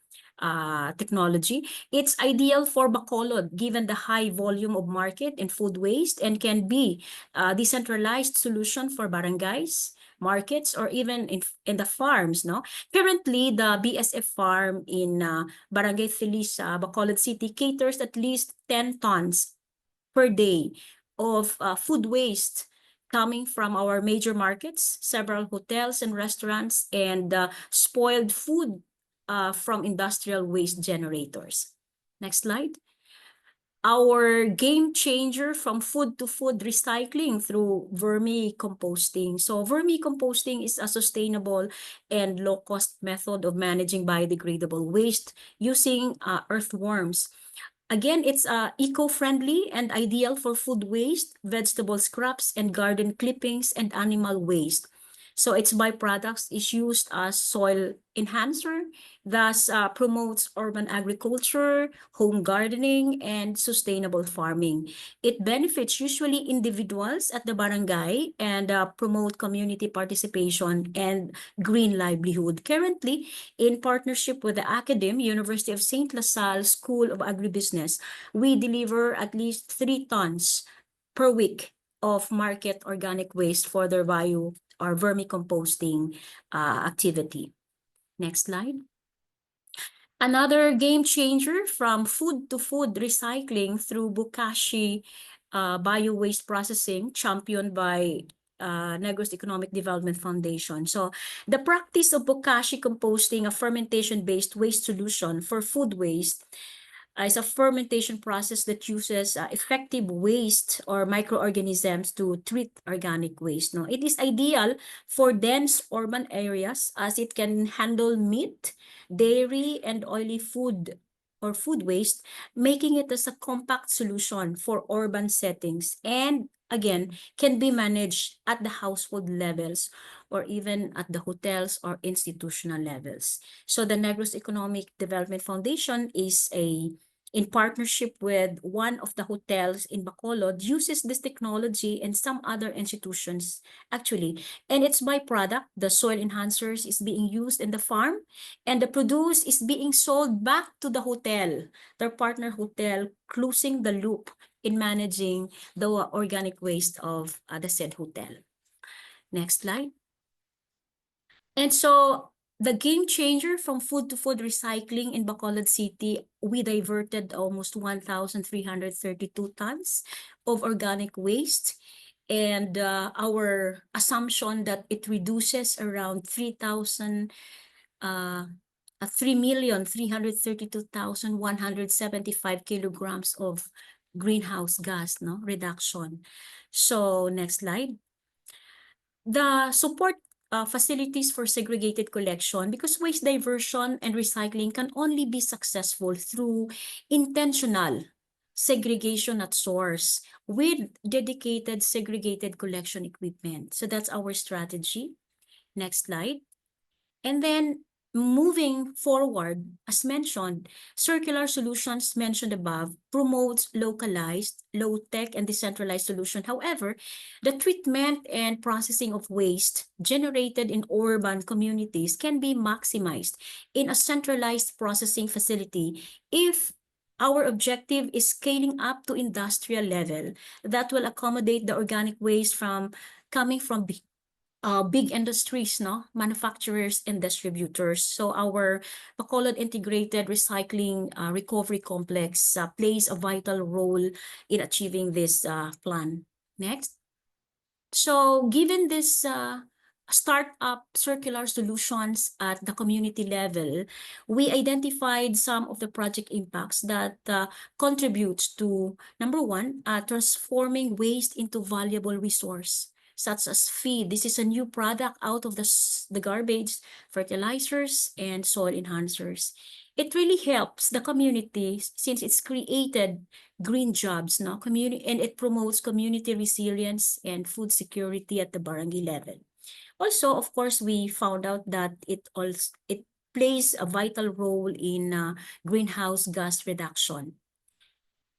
technology. It's ideal for Bacolod given the high volume of market and food waste, and can be a decentralized solution for barangays, markets, or even in the farms. No, currently the BSF farm in Barangay Feliz, Bacolod City caters at least 10 tons per day of food waste coming from our major markets, several hotels and restaurants, and spoiled food from industrial waste generators. Next slide. Our game changer from food to food recycling through vermicomposting. So vermicomposting is a sustainable and low-cost method of managing biodegradable waste using earthworms. Again, it's eco-friendly and ideal for food waste, vegetable scraps, and garden clippings and animal waste. So its byproducts is used as soil enhancer, thus promotes urban agriculture, home gardening, and sustainable farming. It benefits usually individuals at the barangay and promote community participation and green livelihood. Currently, in partnership with the Academy, University of St. LaSalle School of Agribusiness, we deliver at least 3 tons per week of market organic waste for their bio or vermicomposting activity. Next slide. Another game changer from food to food recycling through bokashi bio-waste processing, championed by Negros Economic Development Foundation. So the practice of bokashi composting, a fermentation-based waste solution for food waste, is a fermentation process that uses effective waste or microorganisms to treat organic waste. No, it is ideal for dense urban areas as it can handle meat, dairy, and oily food or food waste, making it as a compact solution for urban settings, and again can be managed at the household levels or even at the hotels or institutional levels. So the Negros Economic Development Foundation is in partnership with one of the hotels in Bacolod, uses this technology and some other institutions actually. And its byproduct, the soil enhancers, is being used in the farm, and the produce is being sold back to the hotel, their partner hotel, closing the loop in managing the organic waste of the said hotel. Next slide. And so the game changer from food to food recycling in Bacolod City, we diverted almost 1,332 tons of organic waste. And our assumption that it reduces around 3,332,175 kilograms of greenhouse gas reduction. So next slide. The support facilities for segregated collection, because waste diversion and recycling can only be successful through intentional segregation at source with dedicated segregated collection equipment. So that's our strategy. Next slide. And then moving forward, as mentioned, circular solutions mentioned above promotes localized, low-tech, and decentralized solution. However, the treatment and processing of waste generated in urban communities can be maximized in a centralized processing facility if our objective is scaling up to industrial level that will accommodate the organic waste coming from big industries, no? Manufacturers and distributors. So our Bacolod Integrated Recycling Recovery Complex plays a vital role in achieving this plan. Next. So given this startup circular solutions at the community level, we identified some of the project impacts that contributes to, number one, transforming waste into valuable resource, such as feed. This is a new product out of the garbage, fertilizers, and soil enhancers. It really helps the community since it's created green jobs, no? And it promotes community resilience and food security at the barangay level. Also, of course, we found out that it plays a vital role in greenhouse gas reduction.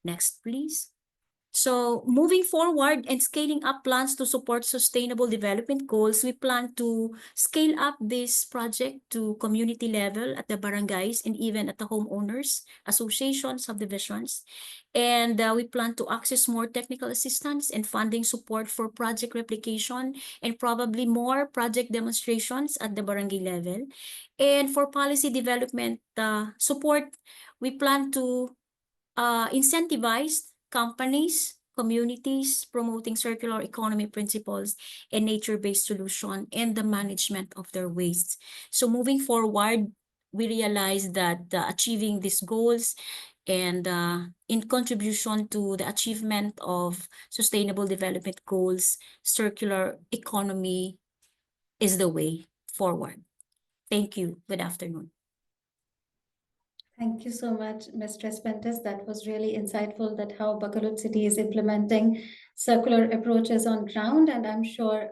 Next, please. So moving forward and scaling up plans to support sustainable development goals, we plan to scale up this project to community level at the barangays and even at the homeowners, associations, subdivisions. And we plan to access more technical assistance and funding support for project replication and probably more project demonstrations at the barangay level. And for policy development support, we plan to incentivize companies, communities promoting circular economy principles and nature-based solution and the management of their wastes. So moving forward, we realize that achieving these goals and in contribution to the achievement of sustainable development goals, circular economy is the way forward. Thank you. Good afternoon. Thank you so much, Ms. Trespentis. That was really insightful that how Bacolod City is implementing circular approaches on ground, and I'm sure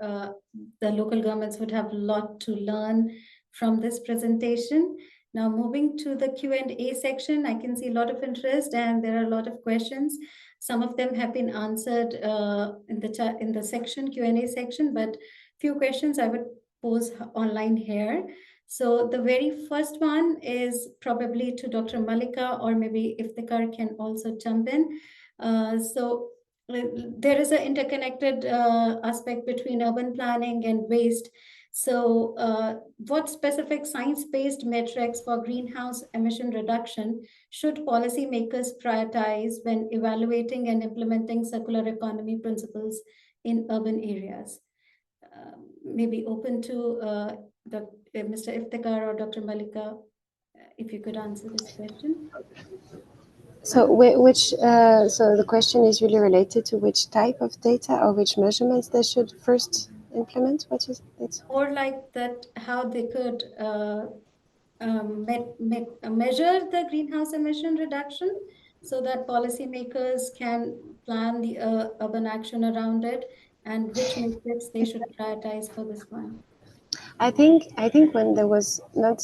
the local governments would have a lot to learn from this presentation. Now moving to the Q&A section, I can see a lot of interest and there are a lot of questions. Some of them have been answered in the section, Q&A section, but few questions I would pose online here. So the very first one is probably to Dr. Malika, or maybe Iftikhar can also jump in. So there is an interconnected aspect between urban planning and waste. So what specific science-based metrics for greenhouse emission reduction should policymakers prioritize when evaluating and implementing circular economy principles in urban areas? Maybe open to Mr. Iftikhar or Dr. Malika, if you could answer this question. So so the question is really related to which type of data or which measurements they should first implement? What is it? Or like that, how they could measure the greenhouse emission reduction so that policymakers can plan the urban action around it, and which metrics they should prioritize for this one. I think when there was not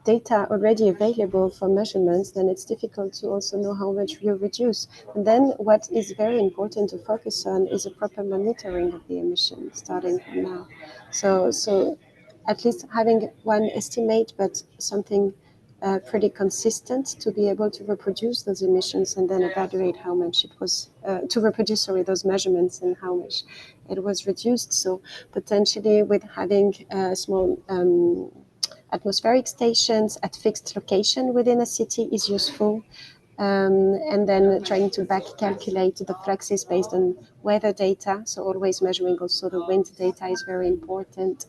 data already available for measurements, then it's difficult to also know how much you reduce. And then what is very important to focus on is a proper monitoring of the emissions starting from now. So at least having one estimate, but something pretty consistent to be able to reproduce those emissions and then evaluate how much it was, to reproduce, those measurements and how much it was reduced. So potentially with having small atmospheric stations at fixed location within a city is useful. And then trying to back calculate the fluxes based on weather data. So always measuring also the wind data is very important.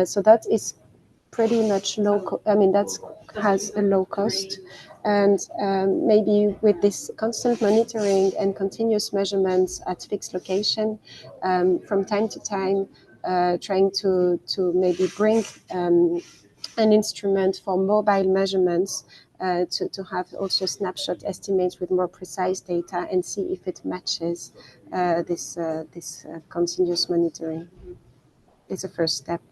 So that is pretty much low. I mean, that has a low cost. And maybe with this constant monitoring and continuous measurements at fixed location, from time to time, trying to maybe bring an instrument for mobile measurements to have also snapshot estimates with more precise data and see if it matches this continuous monitoring. It's a first step.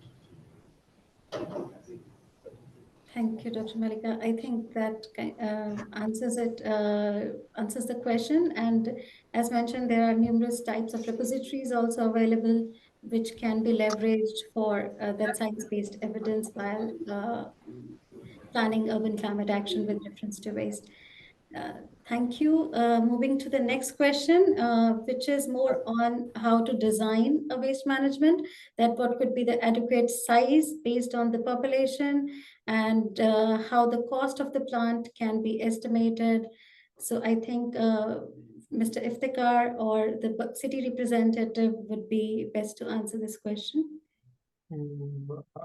Thank you, Dr. Malika. I think that answers the question. And as mentioned, there are numerous types of repositories also available, which can be leveraged for that science-based evidence while planning urban climate action with reference to waste. Uh, Thank you. Moving to the next question, which is more on how to design a waste management, that what could be the adequate size based on the population, and how the cost of the plant can be estimated. So I think Mr. Iftikhar or the city representative would be best to answer this question.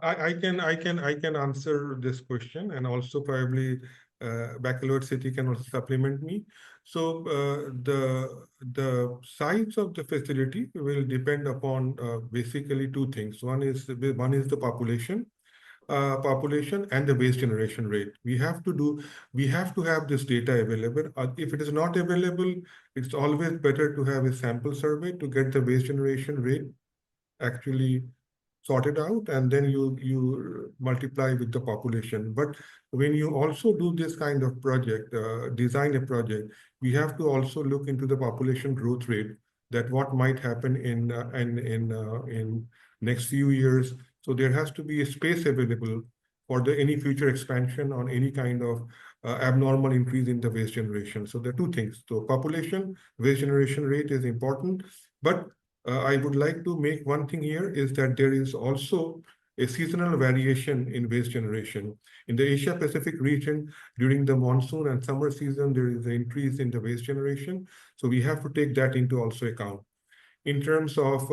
I can answer this question, and also probably Bacolod City can also supplement me. So the size of the facility will depend upon basically two things. One is the population and the waste generation rate. We have to have this data available. If it is not available, it's always better to have a sample survey to get the waste generation rate actually sorted out, and then you multiply with the population. But when you also do this kind of project, design a project, we have to also look into the population growth rate, that what might happen in next few years. So there has to be a space available for any future expansion on any kind of abnormal increase in the waste generation. So there are two things. So population, waste generation rate is important, but I would like to make one thing here is that there is also a seasonal variation in waste generation. In the Asia Pacific region, during the monsoon and summer season, there is an increase in the waste generation. So we have to take that into also account. In terms of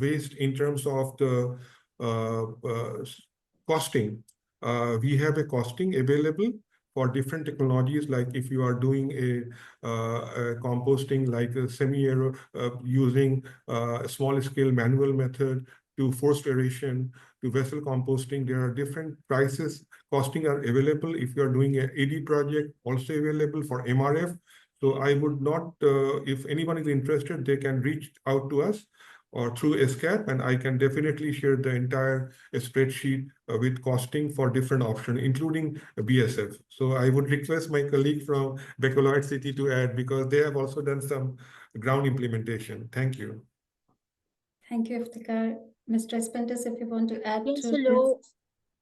waste, in terms of the costing, we have a costing available for different technologies. Like if you are doing a composting, like a semi-aero, using a small scale manual method, to forced aeration, to vessel composting, there are different prices. Costing are available. If you are doing an AD project, also available for MRF. So I would not, if anyone is interested, they can reach out to us or through ESCAP, and I can definitely share the entire spreadsheet with costing for different options, including BSF. So I would request my colleague from Bacolod City to add, because they have also done some ground implementation. Thank you. Thank you, Iftikhar. Mr. Espentis, if you want to add Yes, to hello. this.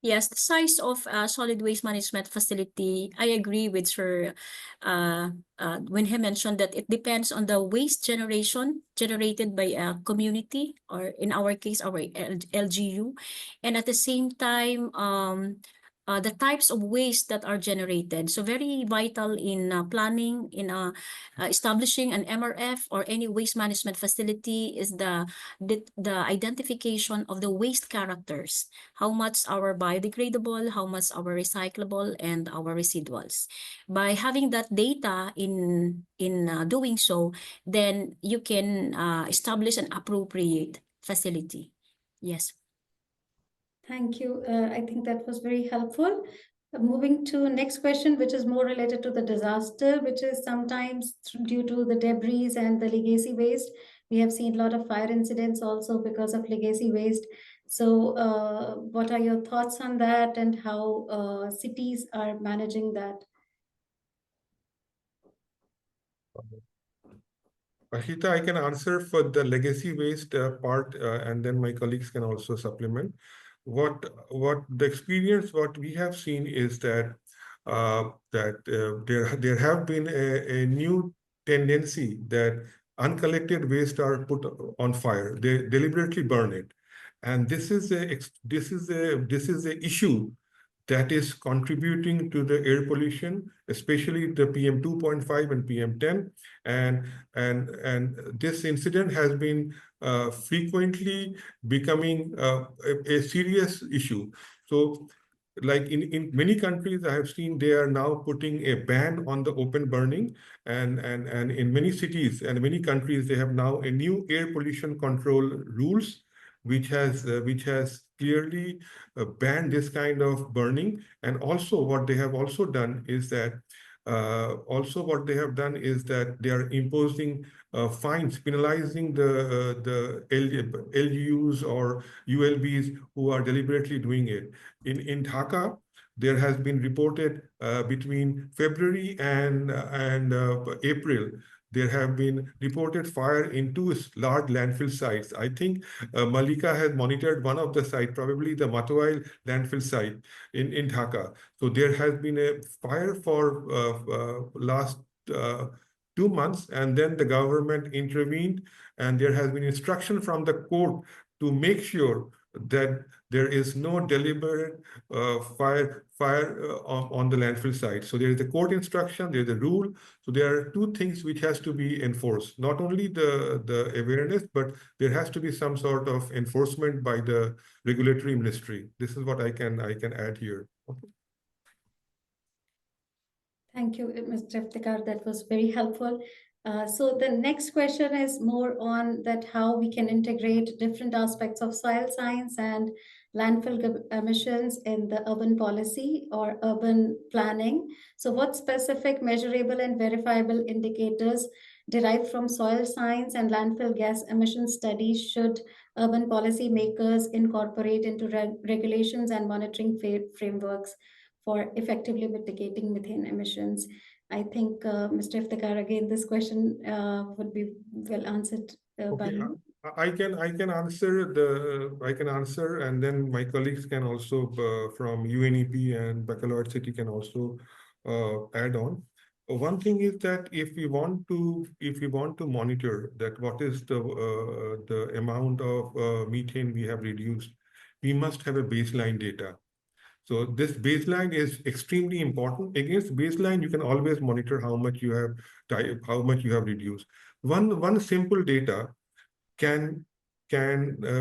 Yes, the size of a solid waste management facility, I agree with Sir when he mentioned that it depends on the waste generation generated by a community, or in our case, our LGU. And at the same time, the types of waste that are generated. So very vital in planning, in establishing an MRF or any waste management facility is the identification of the waste characters. How much our biodegradable, how much our recyclable, and our residuals. By having that data in doing so, then you can establish an appropriate facility. Yes. Thank you. I think that was very helpful. Moving to next question, which is more related to the disaster, which is sometimes due to the debris and the legacy waste. We have seen a lot of fire incidents also because of legacy waste. So what are your thoughts on that, and how cities are managing that? Ashita, I can answer for the legacy waste part, and then my colleagues can also supplement. What the experience, what we have seen is that there have been a new tendency that uncollected waste are put on fire. They deliberately burn it, and this is a issue that is contributing to the air pollution, especially the PM 2.5 and PM 10. And this incident has been frequently becoming a serious issue. So like in many countries, I have seen they are now putting a ban on the open burning, and in many cities and many countries, they have now a new air pollution control rules, which has clearly banned this kind of burning. And also what they have also done is that they are imposing fines, penalizing the LGUs or ULBs who are deliberately doing it. In Dhaka, there has been reported between February and April, there have been reported fire in two large landfill sites. I think Malika has monitored one of the sites, probably the Matwail landfill site in Dhaka. So there has been a fire for last 2 months, and then the government intervened, and there has been instruction from the court to make sure that there is no deliberate fire on the landfill site. So there is a court instruction, there is a rule. So there are two things which has to be enforced. Not only the awareness, but there has to be some sort of enforcement by the regulatory ministry. This is what I can add here. Okay. Thank you, Mr. Iftikhar. That was very helpful. So the next question is more on that how we can integrate different aspects of soil science and landfill emissions in the urban policy or urban planning. So what specific measurable and verifiable indicators derived from soil science and landfill gas emission studies should urban policy makers incorporate into regulations and monitoring frameworks for effectively mitigating methane emissions? I think, Mr. Iftikhar, again, this question would be well answered by you. I can answer, and then my colleagues can also from UNEP and Bacolod City can also add on. One thing is that if we want to monitor that what is the amount of methane we have reduced, we must have a baseline data. So this baseline is extremely important. Against baseline, you can always monitor how much you have reduced. One simple data can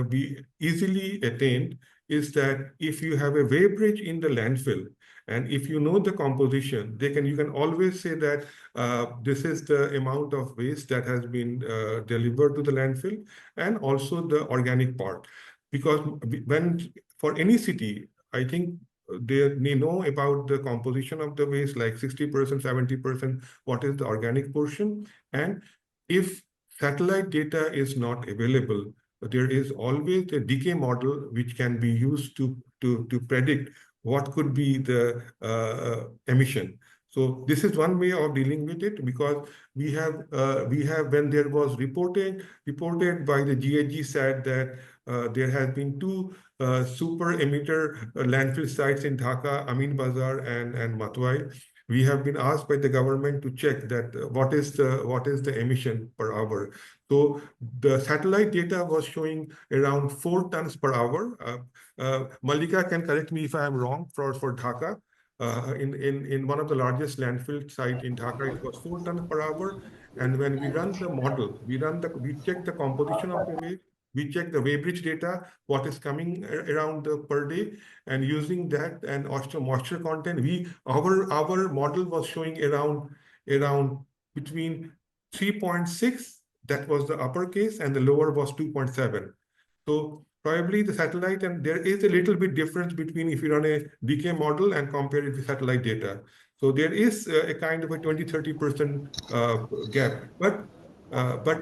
be easily attained is that if you have a weighbridge in the landfill, and if you know the composition, you can always say that this is the amount of waste that has been delivered to the landfill, and also the organic part. Because when for any city, I think they know about the composition of the waste, like 60%, 70%, what is the organic portion. And if satellite data is not available, there is always a decay model which can be used to predict what could be the emission. So this is one way of dealing with it, because we have when there was reported by the GHG said that there has been two super emitter landfill sites in Dhaka, Amin Bazar and Matwail. We have been asked by the government to check that what is the emission per hour. So the satellite data was showing around 4 tons per hour. Malika can correct me if I am wrong for Dhaka. In one of the largest landfill site in Dhaka, it was 4 tons per hour. And when we run the model, we check the composition of the waste, we check the weighbridge data, what is coming around per day, and using that and moisture content, our model was showing around between 3.6, that was the upper case, and the lower was 2.7. So probably the satellite, and there is a little bit difference between if you run a decay model and compare it with satellite data. So there is a kind of a 20-30% gap, but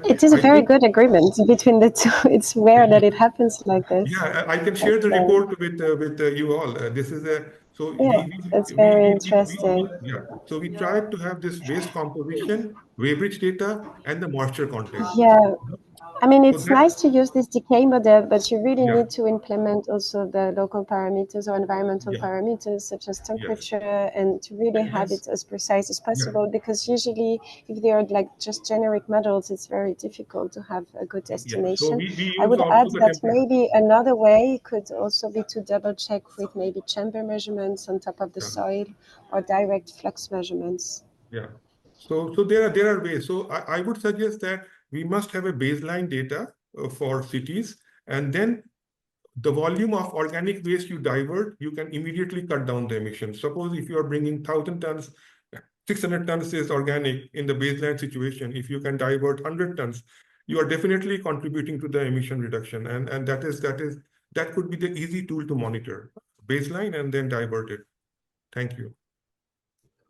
it is a very good agreement between the two. It's rare that it happens like this. Yeah, I can share the report with you all. This is a that's very interesting. So we tried to have this waste composition, weighbridge data, and the moisture content. Yeah. I mean, it's nice to use this decay model, but you really need to implement also the local parameters or environmental parameters such as temperature, and to really have it as precise as possible, because usually if they are like just generic models, it's very difficult to have a good estimation. So I would add that maybe another way could also be to double check with maybe chamber measurements on top of the soil, or direct flux measurements. Yeah. So there are ways. So I would suggest that we must have a baseline data for cities, and then the volume of organic waste you divert, you can immediately cut down the emissions. Suppose if you are bringing 1,000 tons, 600 tons is organic in the baseline situation. If you can divert 100 tons, you are definitely contributing to the emission reduction, and that could be the easy tool to monitor. Baseline and then divert it. Thank you.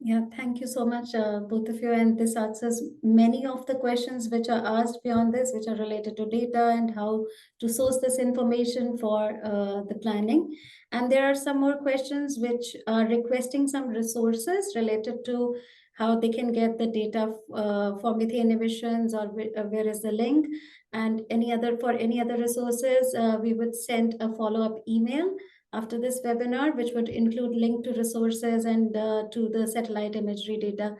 Yeah, thank you so much, both of you. And this answers many of the questions which are asked beyond this, which are related to data and how to source this information for the planning. And there are some more questions which are requesting some resources related to how they can get the data for methane emissions, or where is the link, and any other resources. We would send a follow-up email after this webinar, which would include link to resources and to the satellite imagery data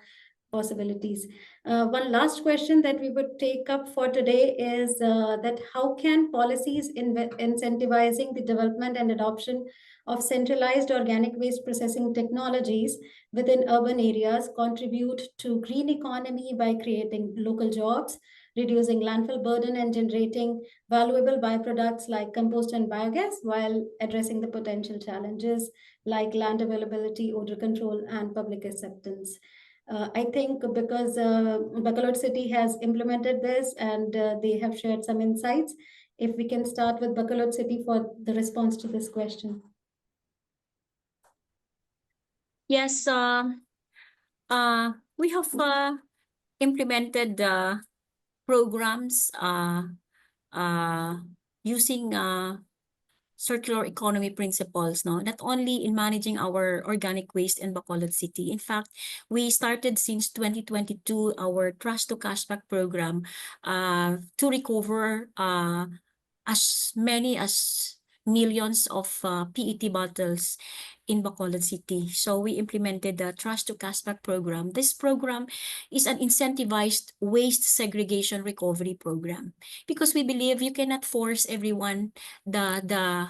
possibilities. One last question that we would take up for today is that how can policies incentivizing the development and adoption of centralized organic waste processing technologies within urban areas contribute to green economy by creating local jobs, reducing landfill burden, and generating valuable byproducts like compost and biogas, while addressing the potential challenges like land availability, odor control, and public acceptance. I think because Bacolod City has implemented this and they have shared some insights, if we can start with Bacolod City for the response to this question. Yes, we have implemented programs using circular economy principles, no? Not only in managing our organic waste in Bacolod City. In fact, we started since 2022 our Trash to Cashback program to recover as many as millions of PET bottles in Bacolod City. So we implemented the Trash to Cashback program. This program is an incentivized waste segregation recovery program, because we believe you cannot force everyone the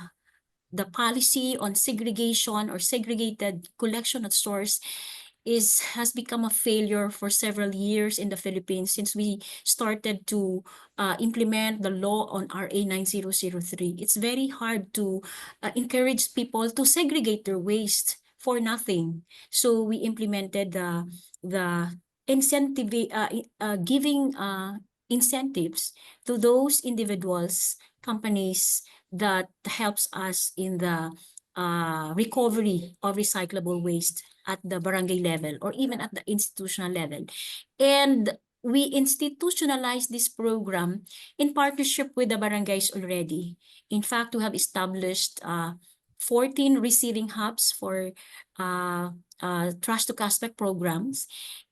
policy on segregation or segregated collection at source has become a failure for several years in the Philippines since we started to implement the law on RA 9003. It's very hard to encourage people to segregate their waste for nothing. So we implemented the incentive, giving incentives to those individuals, companies that helps us in the recovery of recyclable waste at the barangay level or even at the institutional level. And we institutionalized this program in partnership with the barangays already. In fact, we have established 14 receiving hubs for trash to cashback programs.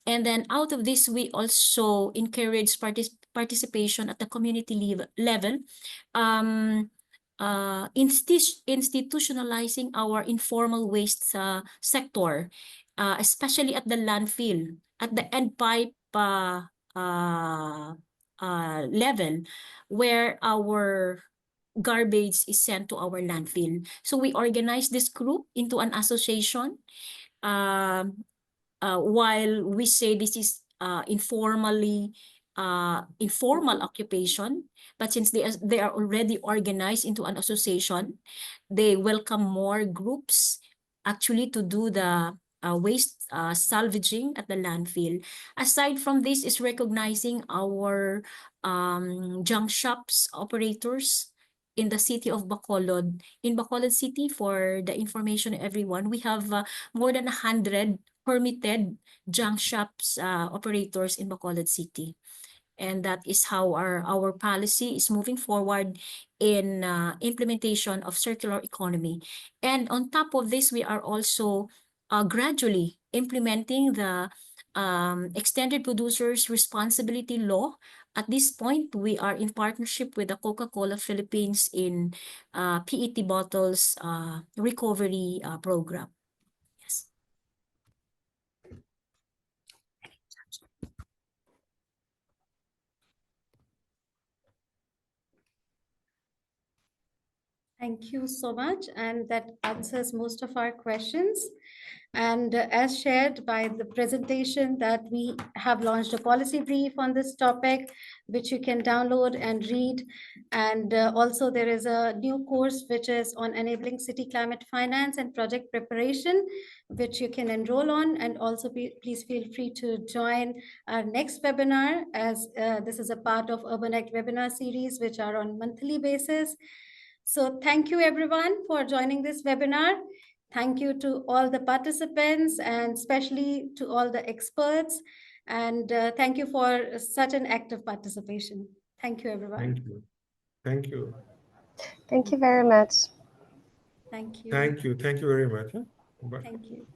And then out of this, we also encourage participation at the community level, institutionalizing our informal waste sector, especially at the landfill, at the end pipe level, where our garbage is sent to our landfill. So we organize this group into an association. While we say this is informal occupation, but since they are already organized into an association, they welcome more groups actually to do the waste salvaging at the landfill. Aside from this is recognizing our junk shops operators in the city of Bacolod. In Bacolod City, for the information of everyone, we have more than 100 permitted junk shops operators in Bacolod City. And that is how our policy is moving forward in implementation of circular economy. And on top of this, we are also gradually implementing the Extended Producers Responsibility Law. At this point, we are in partnership with the Coca-Cola Philippines in PET bottles recovery program. Yes. Thank you so much. And that answers most of our questions. And as shared by the presentation, that we have launched a policy brief on this topic, which you can download and read. And also there is a new course which is on enabling city climate finance and project preparation, which you can enroll on. And also please feel free to join our next webinar, as this is a part of Urban Act webinar series, which are on monthly basis. So thank you everyone for joining this webinar. Thank you to all the participants and especially to all the experts. And thank you for such an active participation. Thank you, everyone. Thank you. Thank you. Thank you very much. Thank you. Thank you. Thank you very much. Bye. Thank you.